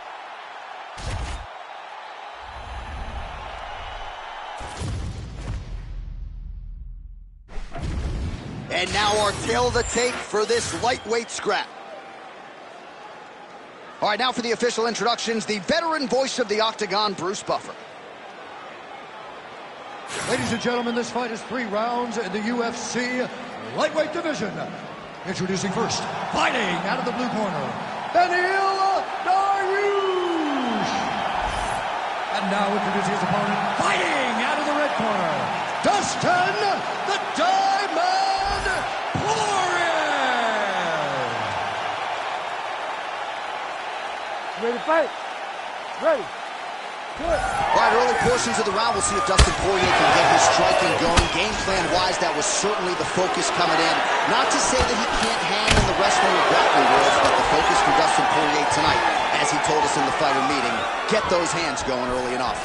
Speaker 5: And now our tail of the tape for this lightweight scrap. All right, now for the official introductions, the veteran voice of the Octagon, Bruce Buffer.
Speaker 2: Ladies and gentlemen, this fight is 3 rounds in the UFC lightweight division. Introducing first, fighting out of the blue corner, Beneil Dariush. And now introducing his opponent, fighting out of the red corner, Dustin the Diamond Poirier.
Speaker 3: Ready to fight? Ready. Good.
Speaker 5: All right, early portions of the round, we'll see if Dustin Poirier can get his striking going. Game plan-wise, that was certainly the focus coming in. Not to say that he can't hang in the wrestling or grappling worlds, but the focus for Dustin Poirier tonight, as he told us in the fighter meeting, get those hands going early enough.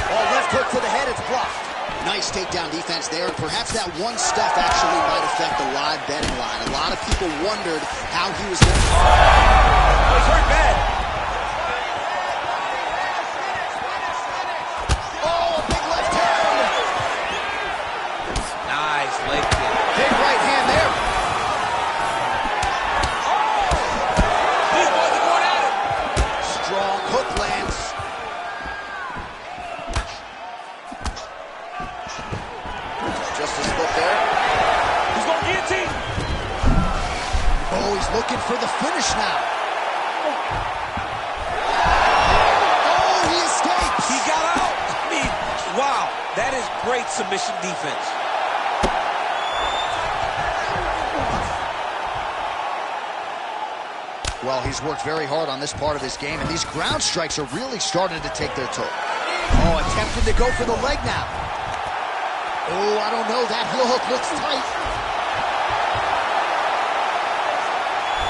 Speaker 5: Oh, left hook to the head, it's blocked. Nice takedown defense there, and perhaps that one stuff actually might affect the live betting line. A lot of people wondered how he was going to...
Speaker 4: Oh, he's hurt bad. Leg kick.
Speaker 5: Big right hand there.
Speaker 4: These boys are going at it.
Speaker 5: Strong hook lands. Just a split there.
Speaker 4: He's going guillotine.
Speaker 5: Oh, he's looking for the finish now. Oh, he escapes.
Speaker 4: He got out. I mean, wow. That is great submission defense.
Speaker 5: Well, he's worked very hard on this part of his game, and these ground strikes are really starting to take their toll. Oh, attempting to go for the leg now. Oh, I don't know. That heel hook looks tight.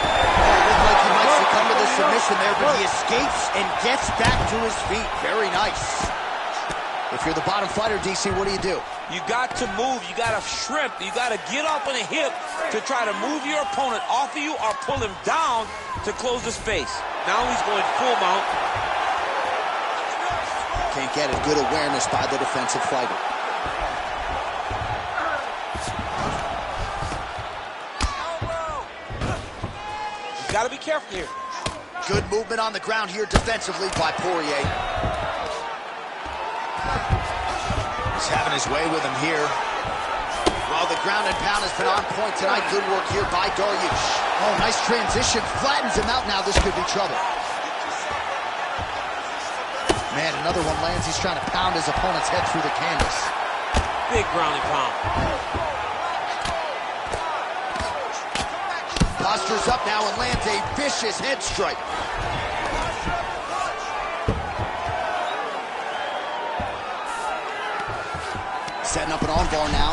Speaker 5: Oh, it looked like he might succumb to the submission there, but he escapes and gets back to his feet. Very nice. If you're the bottom fighter, DC, what do?
Speaker 4: You got to move. You got to shrimp. You got to get up on a hip to try to move your opponent off of you or pull him down to close the space. Now he's going full mount.
Speaker 5: Can't get a good awareness by the defensive fighter.
Speaker 4: You got to be careful here.
Speaker 5: Good movement on the ground here defensively by Poirier. He's having his way with him here. Well, the ground and pound has been on point tonight. Good work here by Dariush. Oh, nice transition. Flattens him out now. This could be trouble. Man, another one lands. He's trying to pound his opponent's head through the canvas.
Speaker 4: Big ground and pound.
Speaker 5: Postures up now and lands a vicious head strike. Setting up an armbar now.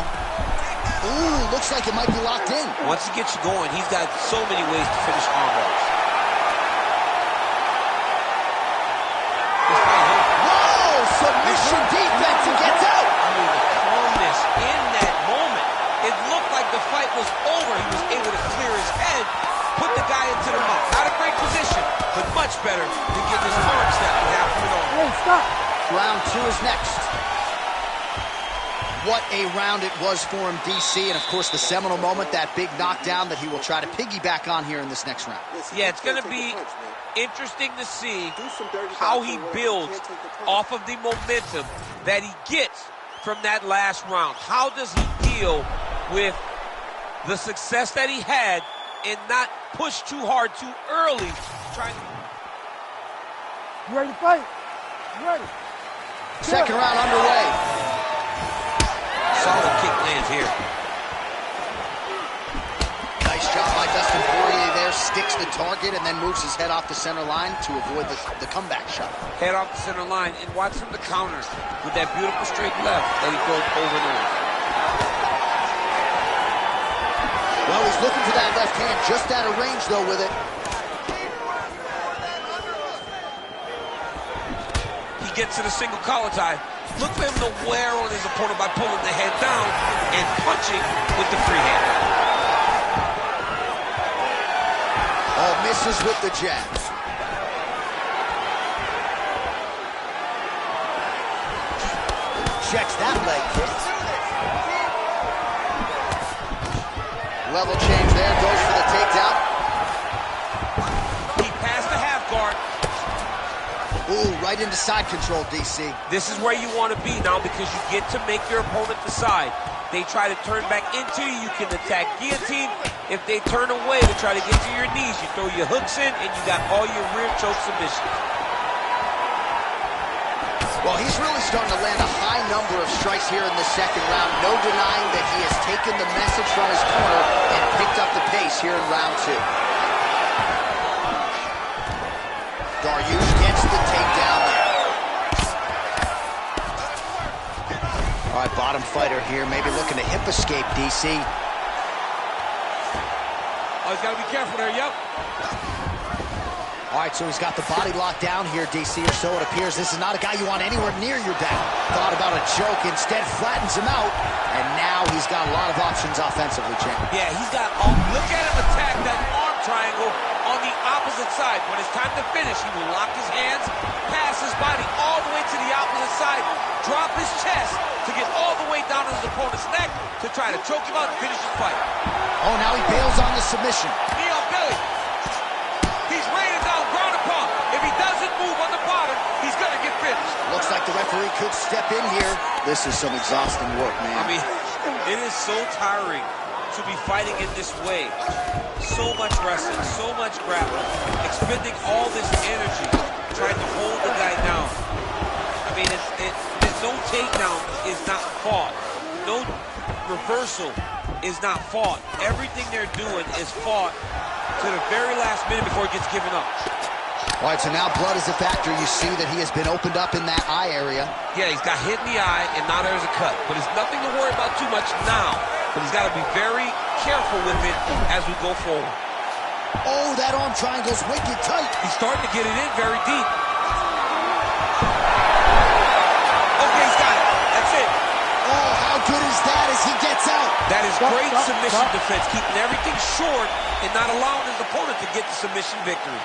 Speaker 5: Ooh, looks like it might be locked in.
Speaker 4: Once he gets you going, he's got so many ways to finish armbars.
Speaker 5: Whoa! Submission defense and gets out!
Speaker 4: I mean, the calmness in that moment. It looked like the fight was over. He was able to clear his head, put the guy into the mount. Not a great position, but much better than getting his arm snapped in half of an arm.
Speaker 3: Hey, stop.
Speaker 5: Round 2 is next. What a round it was for him, DC, and of course the seminal moment, that big knockdown that he will try to piggyback on here in this next round.
Speaker 4: Yeah, it's going to be interesting to see how he builds off of the momentum that he gets from that last round. How does he deal with the success that he had and not push too hard too early?
Speaker 3: You ready to fight? You ready?
Speaker 5: Second round underway.
Speaker 4: Solid kick lands here.
Speaker 5: Nice job by Dustin Poirier there. Sticks the target and then moves his head off the center line to avoid the comeback shot.
Speaker 4: Head off the center line and watch him to counter with that beautiful straight left that he throws over and over.
Speaker 5: Well, he's looking for that left hand, just out of range though with it.
Speaker 4: He gets to the single collar tie. Look for him to wear on his opponent by pulling the head down and punching with the free hand.
Speaker 5: Oh, misses with the jab. Checks that leg kick. Level change there, goes for the takedown.
Speaker 4: He passed the half guard.
Speaker 5: Ooh, right into side control, DC.
Speaker 4: This is where you want to be now because you get to make your opponent decide. They try to turn back into you, you can attack guillotine. If they turn away to try to get to your knees, you throw your hooks in and you got all your rear choke submissions.
Speaker 5: Well, he's really starting to land a high number of strikes here in the second round. No denying that he has taken the message from his corner and picked up the pace here in round 2. Dariush gets the takedown there. All right, bottom fighter here, maybe looking to hip escape, DC.
Speaker 4: Oh, he's got to be careful there, yep.
Speaker 5: All right, so he's got the body locked down here, DC, or so it appears. This is not a guy you want anywhere near your back. Thought about a choke, instead flattens him out, and now he's got a lot of options offensively, champ.
Speaker 4: Yeah, he's got, look at him attack that arm triangle on the opposite side. When it's time to finish, he will lock his hands, pass his body all the way to the opposite side, drop his chest to get all the way down to his opponent's neck to try to choke him out and finish his fight.
Speaker 5: Oh, now he bails on the submission.
Speaker 4: Knee on belly. He's raining down ground and pound. If he doesn't move on the bottom, he's going to get finished.
Speaker 5: Looks like the referee could step in here. This is some exhausting work, man.
Speaker 4: I mean, it is so tiring to be fighting in this way. So much wrestling, so much grappling, expending all this energy, trying to hold the guy down. I mean, no takedown is not fought. No reversal is not fought. Everything they're doing is fought to the very last minute before it gets given up.
Speaker 5: All right, so now blood is a factor. You see that he has been opened up in that eye area.
Speaker 4: Yeah, he's got hit in the eye, and now there's a cut. But it's nothing to worry about too much now. But he's got to be very careful with it as we go forward.
Speaker 5: Oh, that arm triangle's wicked tight.
Speaker 4: He's starting to get it in very deep. Okay, he's got it. That is great submission defense, keeping everything short and not allowing his opponent to get the submission victory.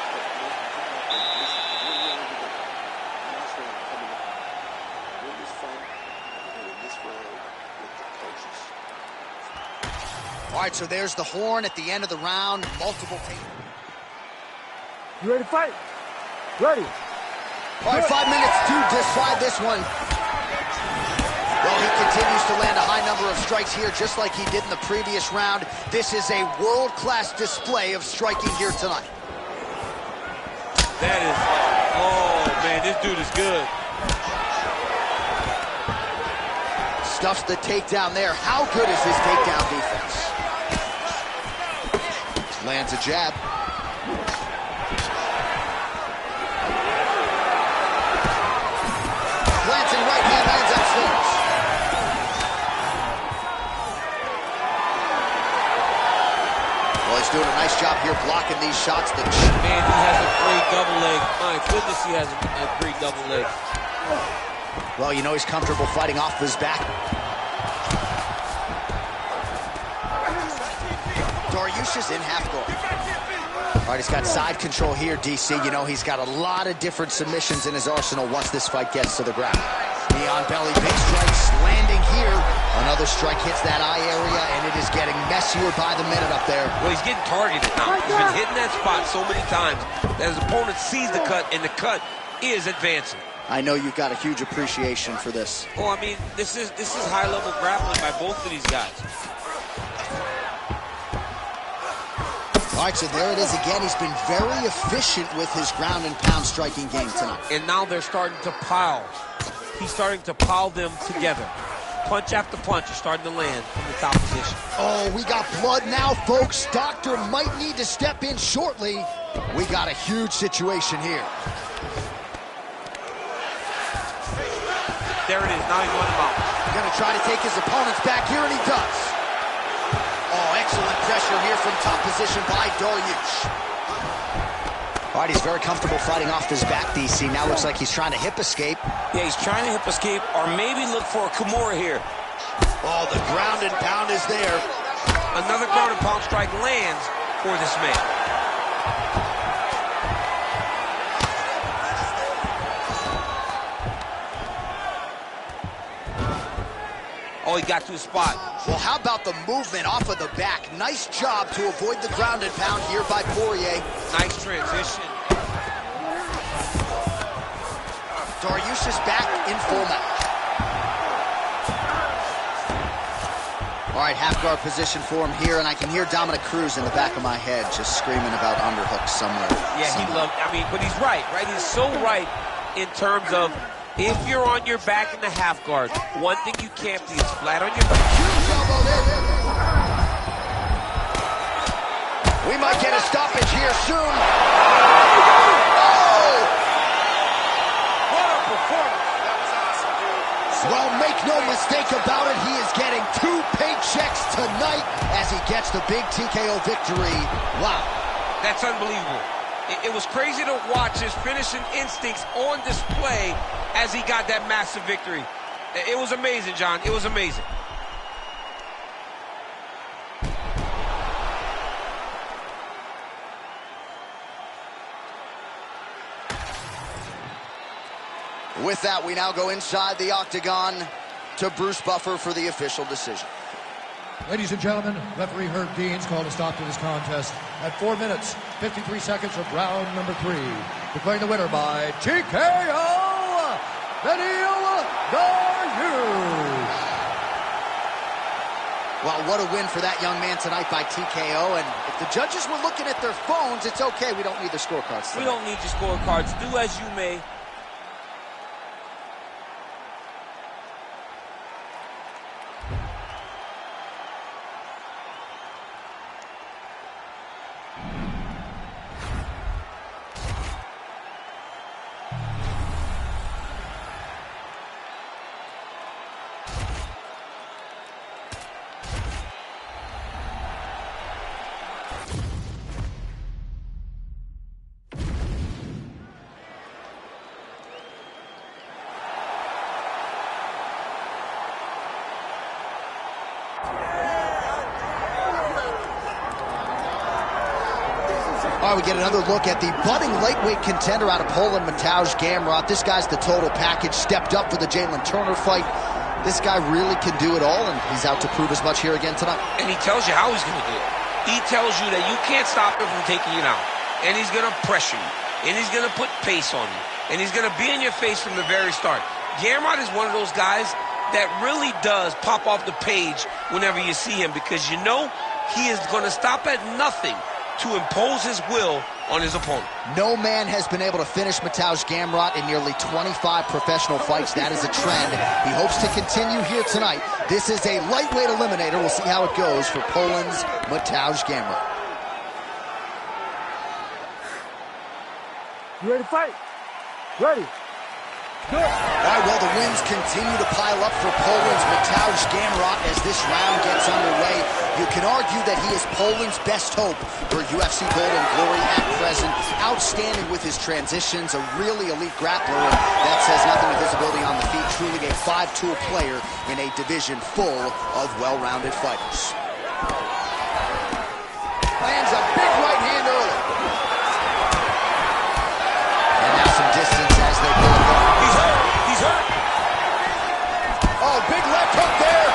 Speaker 5: All right, so there's the horn at the end of the round. Multiple takedowns.
Speaker 3: You ready to fight? Ready.
Speaker 5: All right, 5 minutes to decide this one. Well, he continues to land a high number of strikes here, just like he did in the previous round. This is a world-class display of striking here tonight.
Speaker 4: That is, oh man, this dude is good.
Speaker 5: Stuffs the takedown there. How good is his takedown defense? Lands a jab. Glancing right hand lands upstairs. Well, he's doing a nice job here blocking these shots.
Speaker 4: Man, he has a great double leg. My goodness, he has a great double leg.
Speaker 5: Well, you know he's comfortable fighting off his back. Dariush in half guard. All right, he's got side control here, DC. You know, he's got a lot of different submissions in his arsenal once this fight gets to the ground. Knee on belly, big strikes landing here. Another strike hits that eye area, and it is getting messier by the minute up there.
Speaker 4: Well, he's getting targeted now. He's been hitting that spot so many times that his opponent sees the cut, and the cut is advancing.
Speaker 5: I know you've got a huge appreciation for this.
Speaker 4: Oh, I mean, this is high-level grappling by both of these guys.
Speaker 5: All right, so there it is again. He's been very efficient with his ground and pound striking game tonight.
Speaker 4: And now they're starting to pile. He's starting to pile them together. Punch after punch is starting to land from the top position.
Speaker 5: Oh, we got blood now, folks. Doctor might need to step in shortly. We got a huge situation here.
Speaker 4: There it is, now he's running out.
Speaker 5: Gonna try to take his opponents back here, and he does. Oh, excellent pressure here from top position by Dariush. All right, he's very comfortable fighting off his back, DC. Now looks like he's trying to hip escape.
Speaker 7: Yeah, he's trying to hip escape or maybe look for a Kimura here.
Speaker 5: Oh, the ground and pound is there.
Speaker 4: Another ground and pound strike lands for this man. Oh, he got to his spot.
Speaker 5: Well, how about the movement off of the back? Nice job to avoid the ground and pound here by Poirier.
Speaker 4: Nice transition.
Speaker 5: Dariush is back in full mount. All right, half guard position for him here, and I can hear Dominic Cruz in the back of my head just screaming about underhooks somewhere.
Speaker 4: Yeah, he loved, I mean, but he's right? He's so right in terms of if you're on your back in the half guard, one thing you can't be is flat on your back.
Speaker 5: We might get a stoppage here soon.
Speaker 6: What a performance. That was awesome, dude.
Speaker 5: Well, make no mistake about it, he is getting 2 paychecks tonight as he gets the big TKO victory. Wow.
Speaker 4: That's unbelievable. It was crazy to watch his finishing instincts on display as he got that massive victory. It was amazing, John. It was amazing.
Speaker 5: With that, we now go inside the octagon to Bruce Buffer for the official decision.
Speaker 2: Ladies and gentlemen, referee Herb Dean's called a stop to this contest at 4 minutes, 53 seconds of round number 3. Declaring the winner by TKO, Dariush.
Speaker 5: Well, what a win for that young man tonight by TKO. And if the judges were looking at their phones, it's okay. We don't need the scorecards tonight.
Speaker 4: We don't need your scorecards. Do as you may.
Speaker 5: All right, we get another look at the budding lightweight contender out of Poland, Mateusz Gamrot. This guy's the total package, stepped up for the Jalen Turner fight. This guy really can do it all, and he's out to prove as much here again tonight.
Speaker 4: And he tells you how he's going to do it. He tells you that you can't stop him from taking you down. And he's going to pressure you. And he's going to put pace on you. And he's going to be in your face from the very start. Gamrot is one of those guys that really does pop off the page whenever you see him, because you know he is going to stop at nothing to impose his will on his opponent.
Speaker 5: No man has been able to finish Mateusz Gamrot in nearly 25 professional fights. That is a trend. He hopes to continue here tonight. This is a lightweight eliminator. We'll see how it goes for Poland's Mateusz Gamrot.
Speaker 3: You ready to fight? Ready. Good.
Speaker 5: All right, well, the wins continue to pile up for Poland's Mateusz Gamrot as this round gets underway. You can argue that he is Poland's best hope for UFC Golden Glory at present. Outstanding with his transitions, a really elite grappler, and that says nothing of his ability on the feet. Truly a five-tool player in a division full of well-rounded fighters. Lands a big right hand early. And now some distance as they pull it back.
Speaker 4: He's hurt. He's hurt.
Speaker 5: Oh, big left hook there.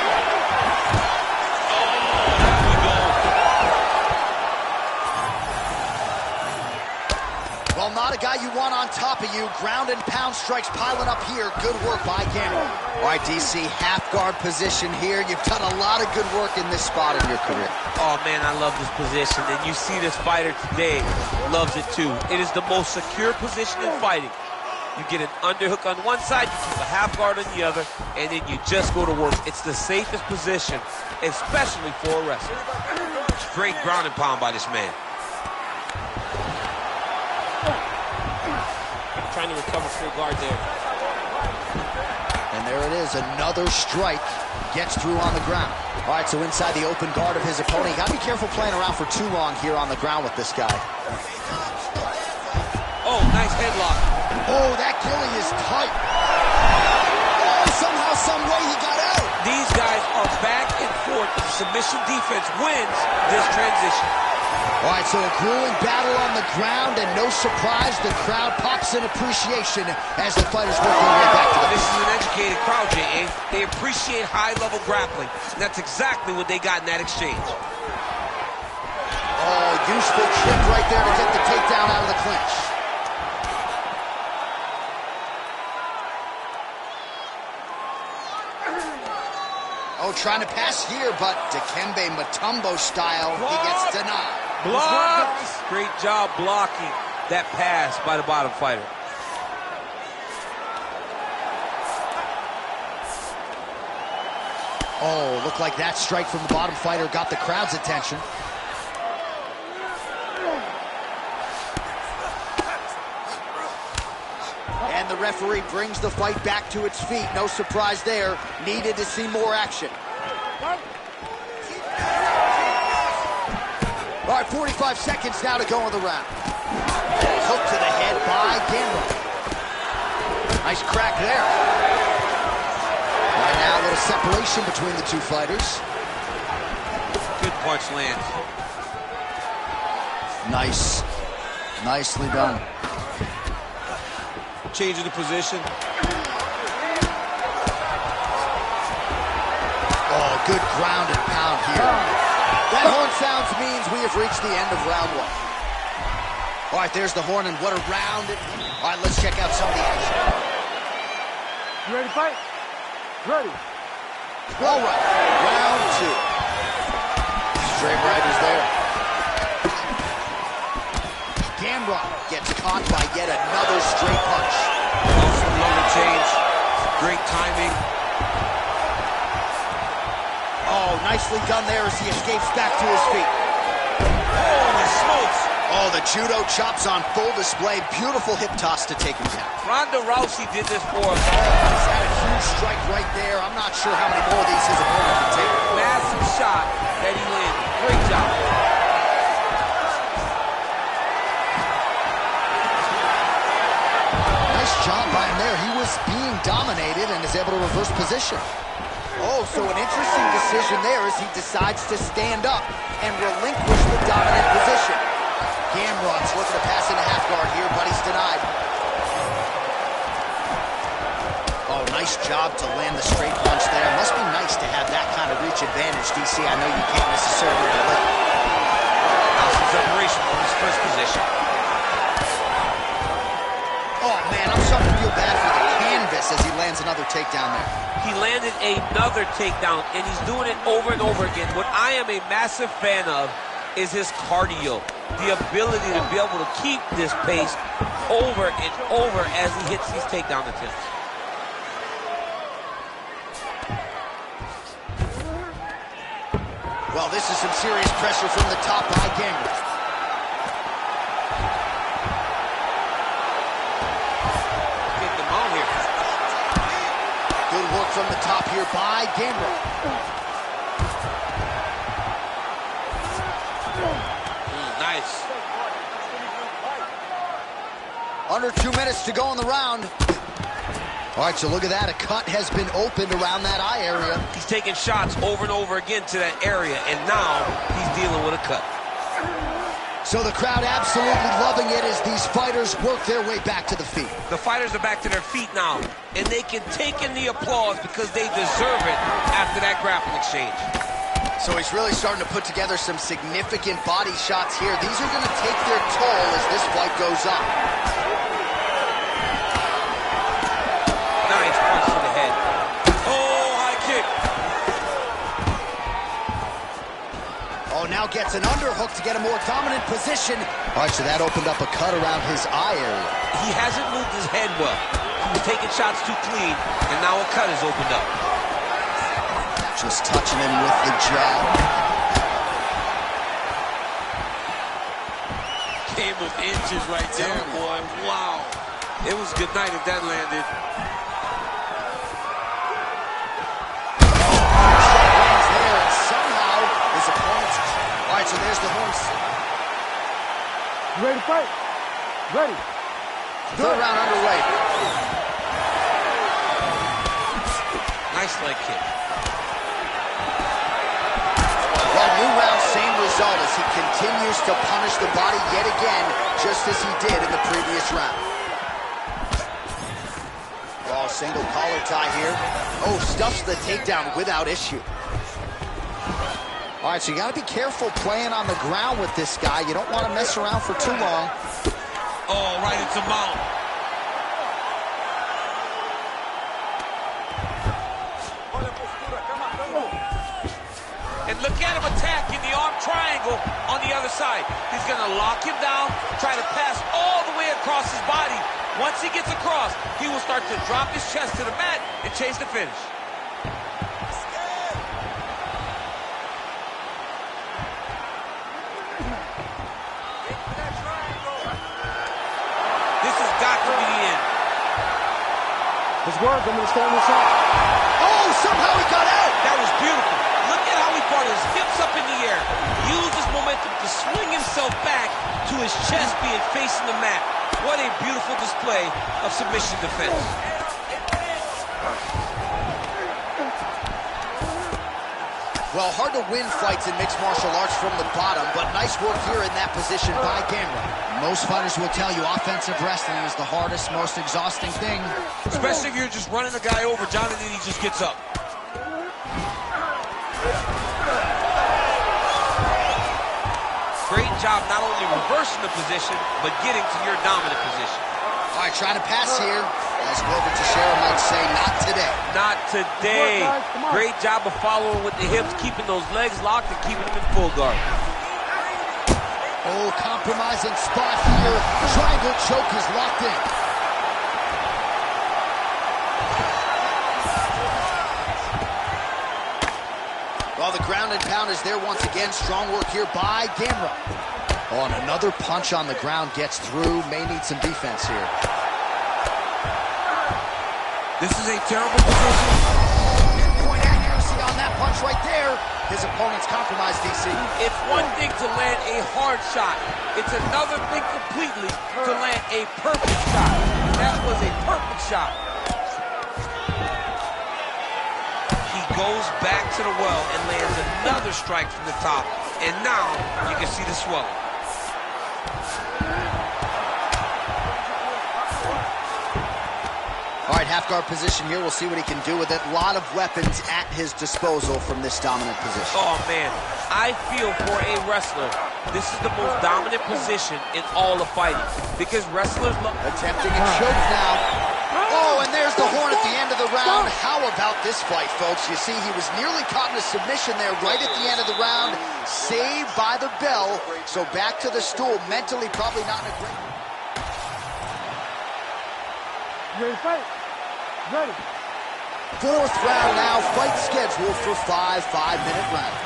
Speaker 5: Well, not a guy you want on top of you. Ground and pound strikes piling up here. Good work by Gamrot. All right, DC, half guard position here. You've done a lot of good work in this spot in your career.
Speaker 4: Oh, man, I love this position. And you see this fighter today loves it, too. It is the most secure position in fighting. You get an underhook on one side, you keep a half guard on the other, and then you just go to work. It's the safest position, especially for a wrestler. Great ground and pound by this man. Trying to recover full guard there.
Speaker 5: And there it is, another strike gets through on the ground. All right, so inside the open guard of his opponent. You gotta be careful playing around for too long here on the ground with this guy.
Speaker 4: Oh, nice headlock.
Speaker 5: Oh, that gilly is tight. Oh, somehow, some way he got out.
Speaker 4: These guys are back and forth. The submission defense wins this transition.
Speaker 5: All right, so a grueling battle on the ground, and no surprise, the crowd pops in appreciation as the fighters work their way back to the
Speaker 4: This is an educated crowd, J.A. They appreciate high-level grappling, and that's exactly what they got in that exchange.
Speaker 5: Oh, useful trick right there to get the takedown out of the clinch. Oh, trying to pass here, but Dikembe Mutombo style, he gets denied.
Speaker 4: Blocked! Great job blocking that pass by the bottom fighter.
Speaker 5: Oh, looked like that strike from the bottom fighter got the crowd's attention. And the referee brings the fight back to its feet. No surprise there. Needed to see more action. All right, 45 seconds now to go in the round. Hook to the head by Gamrot. Nice crack there. Right now, a little separation between the two fighters.
Speaker 4: Good punch lands.
Speaker 5: Nice. Nicely done.
Speaker 4: Changing the position.
Speaker 5: Oh, good ground and pound here. That horn sounds means we have reached the end of round one. All right, there's the horn, and what a round. All right, let's check out some of the action.
Speaker 3: You ready to fight? Ready.
Speaker 5: All right, round two. Straight right is there. Gamrot gets caught by yet another straight punch.
Speaker 4: Awesome number change. Great timing.
Speaker 5: Oh, nicely done there as he escapes back to his feet.
Speaker 4: Holy smokes!
Speaker 5: Oh, the judo chops on full display. Beautiful hip toss to take him down.
Speaker 4: Ronda Rousey did this for us.
Speaker 5: He's had a huge strike right there. I'm not sure how many more of these his opponent can take.
Speaker 4: Massive shot that he landed. Great job.
Speaker 5: Nice job by him there. He was being dominated and is able to reverse position. Oh, so an interesting decision there as he decides to stand up and relinquish the dominant position. Gamrot's looking to pass into half guard here, but he's denied. Oh, nice job to land the straight punch there. Must be nice to have that kind of reach advantage, DC. I know you can't necessarily relate.
Speaker 4: Now some separation from his first position.
Speaker 5: Oh, man, I'm starting to feel bad for the canvas as he lands another takedown there.
Speaker 4: He landed another takedown, and he's doing it over and over again. What I am a massive fan of is his cardio, the ability to be able to keep this pace over and over as he hits these takedown attempts.
Speaker 5: Well, this is some serious pressure from the top by Gamrot.
Speaker 4: Get them out here.
Speaker 5: Good work from the top here by Gamrot.
Speaker 4: Nice.
Speaker 5: Under 2 minutes to go in the round. All right, so look at that. A cut has been opened around that eye area.
Speaker 4: He's taking shots over and over again to that area, and now he's dealing with a cut.
Speaker 5: So the crowd absolutely loving it as these fighters work their way back to the feet.
Speaker 4: The fighters are back to their feet now, and they can take in the applause because they deserve it after that grappling exchange.
Speaker 5: So he's really starting to put together some significant body shots here. These are going to take their toll as this fight goes on.
Speaker 4: Nice punch to the head. Oh, high kick.
Speaker 5: Oh, now gets an underhook to get a more dominant position. All right, so that opened up a cut around his eye area.
Speaker 4: He hasn't moved his head well. He was taking shots too clean, and now a cut has opened up.
Speaker 5: Just touching him with the jab.
Speaker 4: Game of inches right there, boy. Wow. It was good night if that landed.
Speaker 5: There, and somehow his opponent's... All right, so there's the horns.
Speaker 3: You ready to fight? Ready.
Speaker 5: Third round underway.
Speaker 4: Nice leg kick.
Speaker 5: Well, new round, same result as he continues to punish the body yet again, just as he did in the previous round. Oh, single collar tie here. Oh, stuffs the takedown without issue. All right, so you got to be careful playing on the ground with this guy. You don't want to mess around for too long.
Speaker 4: Oh, right into mount. And look at him attacking the arm triangle on the other side. He's going to lock him down, try to pass all the way across his body. Once he gets across, he will start to drop his chest to the mat and chase the finish. This has got to be the end.
Speaker 3: Let's work. I'm going to stand this up.
Speaker 5: Oh, somehow he got out.
Speaker 4: That was beautiful. Look at how he brought his hips up in the air. Used his momentum to swing himself back to his chest being facing the mat. What a beautiful display of submission defense.
Speaker 5: Well, hard to win fights in mixed martial arts from the bottom, but nice work here in that position by Gamrot. Most fighters will tell you offensive wrestling is the hardest, most exhausting thing.
Speaker 4: Especially if you're just running a guy over, John, and then he just gets up. Great job not only reversing the position, but getting to your dominant position.
Speaker 5: All right, trying to pass here. As Wilbur Teixeira might say, not today.
Speaker 4: Not today. Great job of following with the hips, keeping those legs locked and keeping them in full guard.
Speaker 5: Oh, compromising spot here. Triangle choke is locked in. Well, the ground and pound is there once again. Strong work here by Gamrot. Oh, and another punch on the ground gets through. May need some defense here.
Speaker 4: This is a terrible position.
Speaker 5: Point accuracy on that punch right there. His opponent's compromised, DC.
Speaker 4: It's one thing to land a hard shot. It's another thing completely to land a perfect shot. That was a perfect shot. He goes back to the well and lands another strike from the top. And now you can see the swelling.
Speaker 5: All right, half guard position here. We'll see what he can do with it. A lot of weapons at his disposal from this dominant position.
Speaker 4: Oh, man. I feel for a wrestler, this is the most dominant position in all of fighting. Because wrestlers love...
Speaker 5: Attempting a choke now. Oh, and there's the horn at the end of the round. How about this fight, folks? You see, he was nearly caught in a submission there right at the end of the round. Saved by the bell. So back to the stool. Mentally, probably not in a great...
Speaker 3: You ready to fight? Ready.
Speaker 5: Fourth round now. Fight scheduled for 5 5-minute rounds.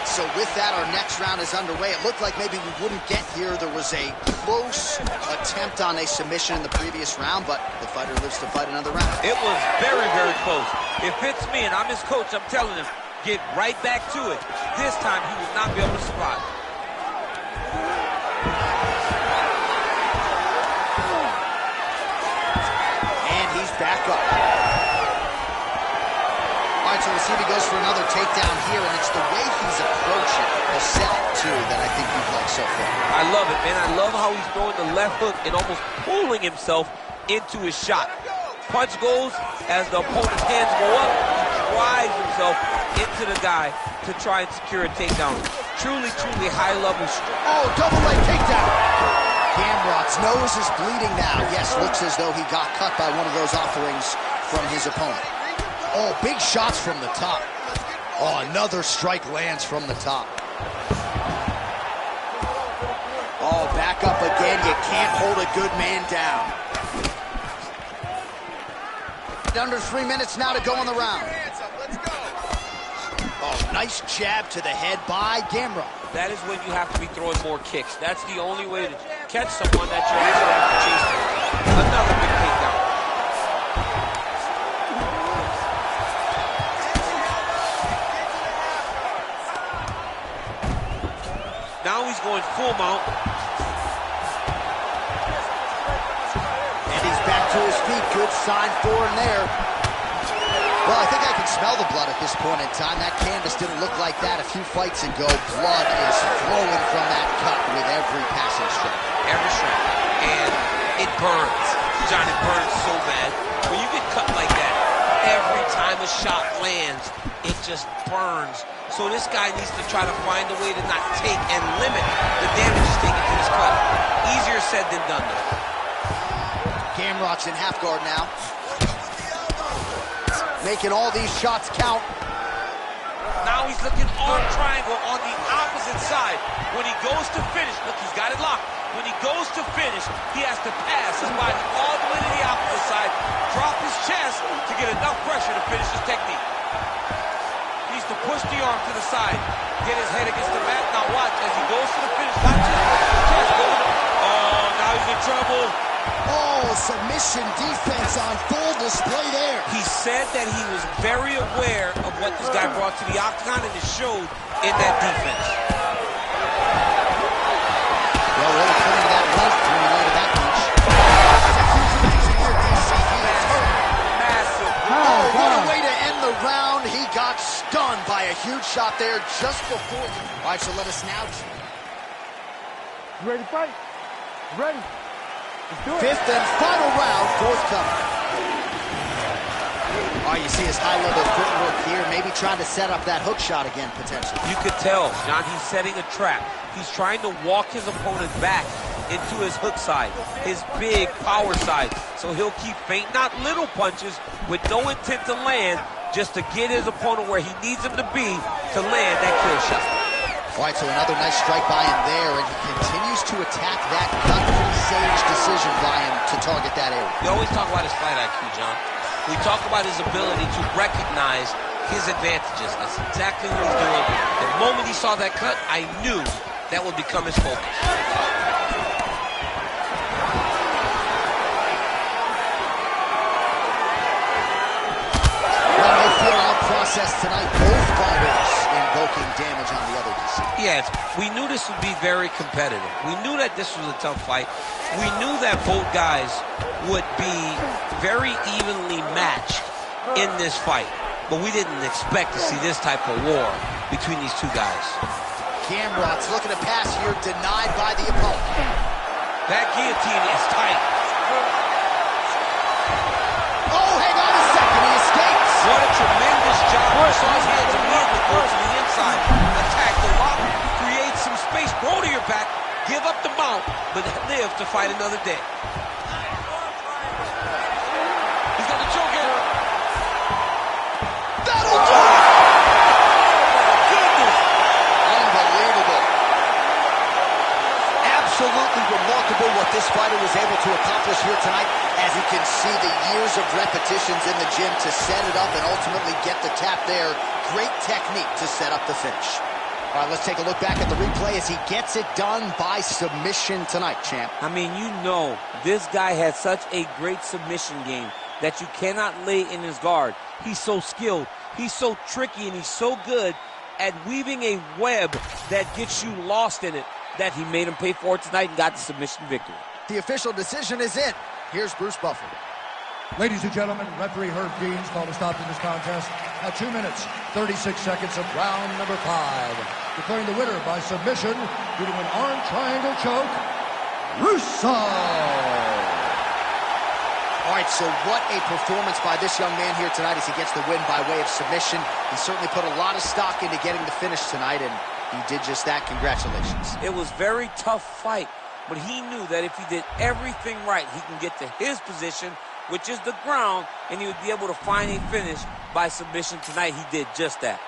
Speaker 5: So with that, our next round is underway. It looked like maybe we wouldn't get here. There was a close attempt on a submission in the previous round, but the fighter lives to fight another round.
Speaker 4: It was very, very close. If it's me and I'm his coach, I'm telling him, get right back to it. This time, he will not be able to survive.
Speaker 5: And he's back up. All right, so we'll see if he goes for another takedown here, and it's the way he's approaching the setup, too, that I think you've liked so far.
Speaker 4: I love it, man. I love how he's throwing the left hook and almost pulling himself into his shot. Punch goes, as the opponent's hands go up, he drives himself into the guy to try and secure a takedown. Truly, truly high-level strength.
Speaker 5: Oh, double leg takedown. Gamrot's nose is bleeding now. Yes, looks as though he got cut by one of those offerings from his opponent. Oh, big shots from the top. Oh, another strike lands from the top. Oh, back up again. You can't hold a good man down. Under 3 minutes now to go in the round. Oh, nice jab to the head by Gamrot.
Speaker 4: That is when you have to be throwing more kicks. That's the only way to catch someone that you actually have to chase them. Another big takedown. Now he's going full mount.
Speaker 5: And he's back to his feet. Good sign for him there. Well, I think I can smell the blood at this point in time. That canvas didn't look like that a few fights ago. Blood is flowing from that cut with every passing strike.
Speaker 4: Every strike. And it burns. John, it burns so bad. When you get cut like that, every time a shot lands, it just burns. So this guy needs to try to find a way to not take and limit the damage he's taking to his cut. Easier said than done, though.
Speaker 5: Gamrot's in half guard now. Making all these shots count.
Speaker 4: Now he's looking arm triangle on the opposite side. When he goes to finish, look, he's got it locked. When he goes to finish, he has to pass his body all the way to the opposite side, drop his chest to get enough pressure to finish his technique. He needs to push the arm to the side, get his head against the mat. Now watch, as he goes to the finish, watch his chest go to the... Oh, now he's in trouble.
Speaker 5: Oh, submission defense on full display there.
Speaker 4: He said that he was very aware of what this guy brought to the octagon, and it showed in that defense.
Speaker 5: Well, really playing to that left when he landed that punch.
Speaker 4: Massive.
Speaker 5: Oh, what a way to end the round. He got stunned by a huge shot there just before. All right, so let us now.
Speaker 3: You ready to fight? Ready. Let's do it.
Speaker 5: Fifth and final round, forthcoming. All right, you see his high-level footwork here, maybe trying to set up that hook shot again, potentially.
Speaker 4: You could tell, John, he's setting a trap. He's trying to walk his opponent back into his hook side, his big power side. So he'll keep feint, not little punches, with no intent to land, just to get his opponent where he needs him to be to land that kill shot.
Speaker 5: All right, so another nice strike by him there, and he continues to attack that cut. Pretty sage decision by him to target that area.
Speaker 4: We always talk about his fight IQ, John. We talk about his ability to recognize his advantages. That's exactly what he's doing. The moment he saw that cut, I knew that would become his focus.
Speaker 5: Well, no fear-out process tonight. Both fighters invoking damage on the other DC.
Speaker 4: Yes, we knew this would be very competitive. We knew that this was a tough fight. We knew that both guys would be very evenly matched in this fight. But we didn't expect to see this type of war between these two guys.
Speaker 5: Gamrot's looking to pass here, denied by the opponent.
Speaker 4: That guillotine is tight. give up the mount, but live to fight another day. He's got the choke in.
Speaker 1: That'll do it! Unbelievable. Absolutely remarkable what this fighter was able to accomplish here tonight. As you can see, the years of repetitions in the gym to set it up and ultimately get the tap there. Great technique to set up the finish. All right, let's take a look back at the replay as he gets it done by submission tonight, champ.
Speaker 4: I mean, you know, this guy has such a great submission game that you cannot lay in his guard. He's so skilled, he's so tricky, and he's so good at weaving a web that gets you lost in it that he made him pay for it tonight and got the submission victory.
Speaker 1: The official decision is in. Here's Bruce Buffer.
Speaker 2: Ladies and gentlemen, referee Herb Deans called a stop to this contest at 2 minutes, 36 seconds of round number 5. Declaring the winner by submission due to an arm triangle choke, Russo!
Speaker 1: All right, so what a performance by this young man here tonight as he gets the win by way of submission. He certainly put a lot of stock into getting the finish tonight, and he did just that. Congratulations.
Speaker 4: It was a very tough fight, but he knew that if he did everything right, he can get to his position, which is the ground, and he would be able to find a finish by submission tonight. He did just that.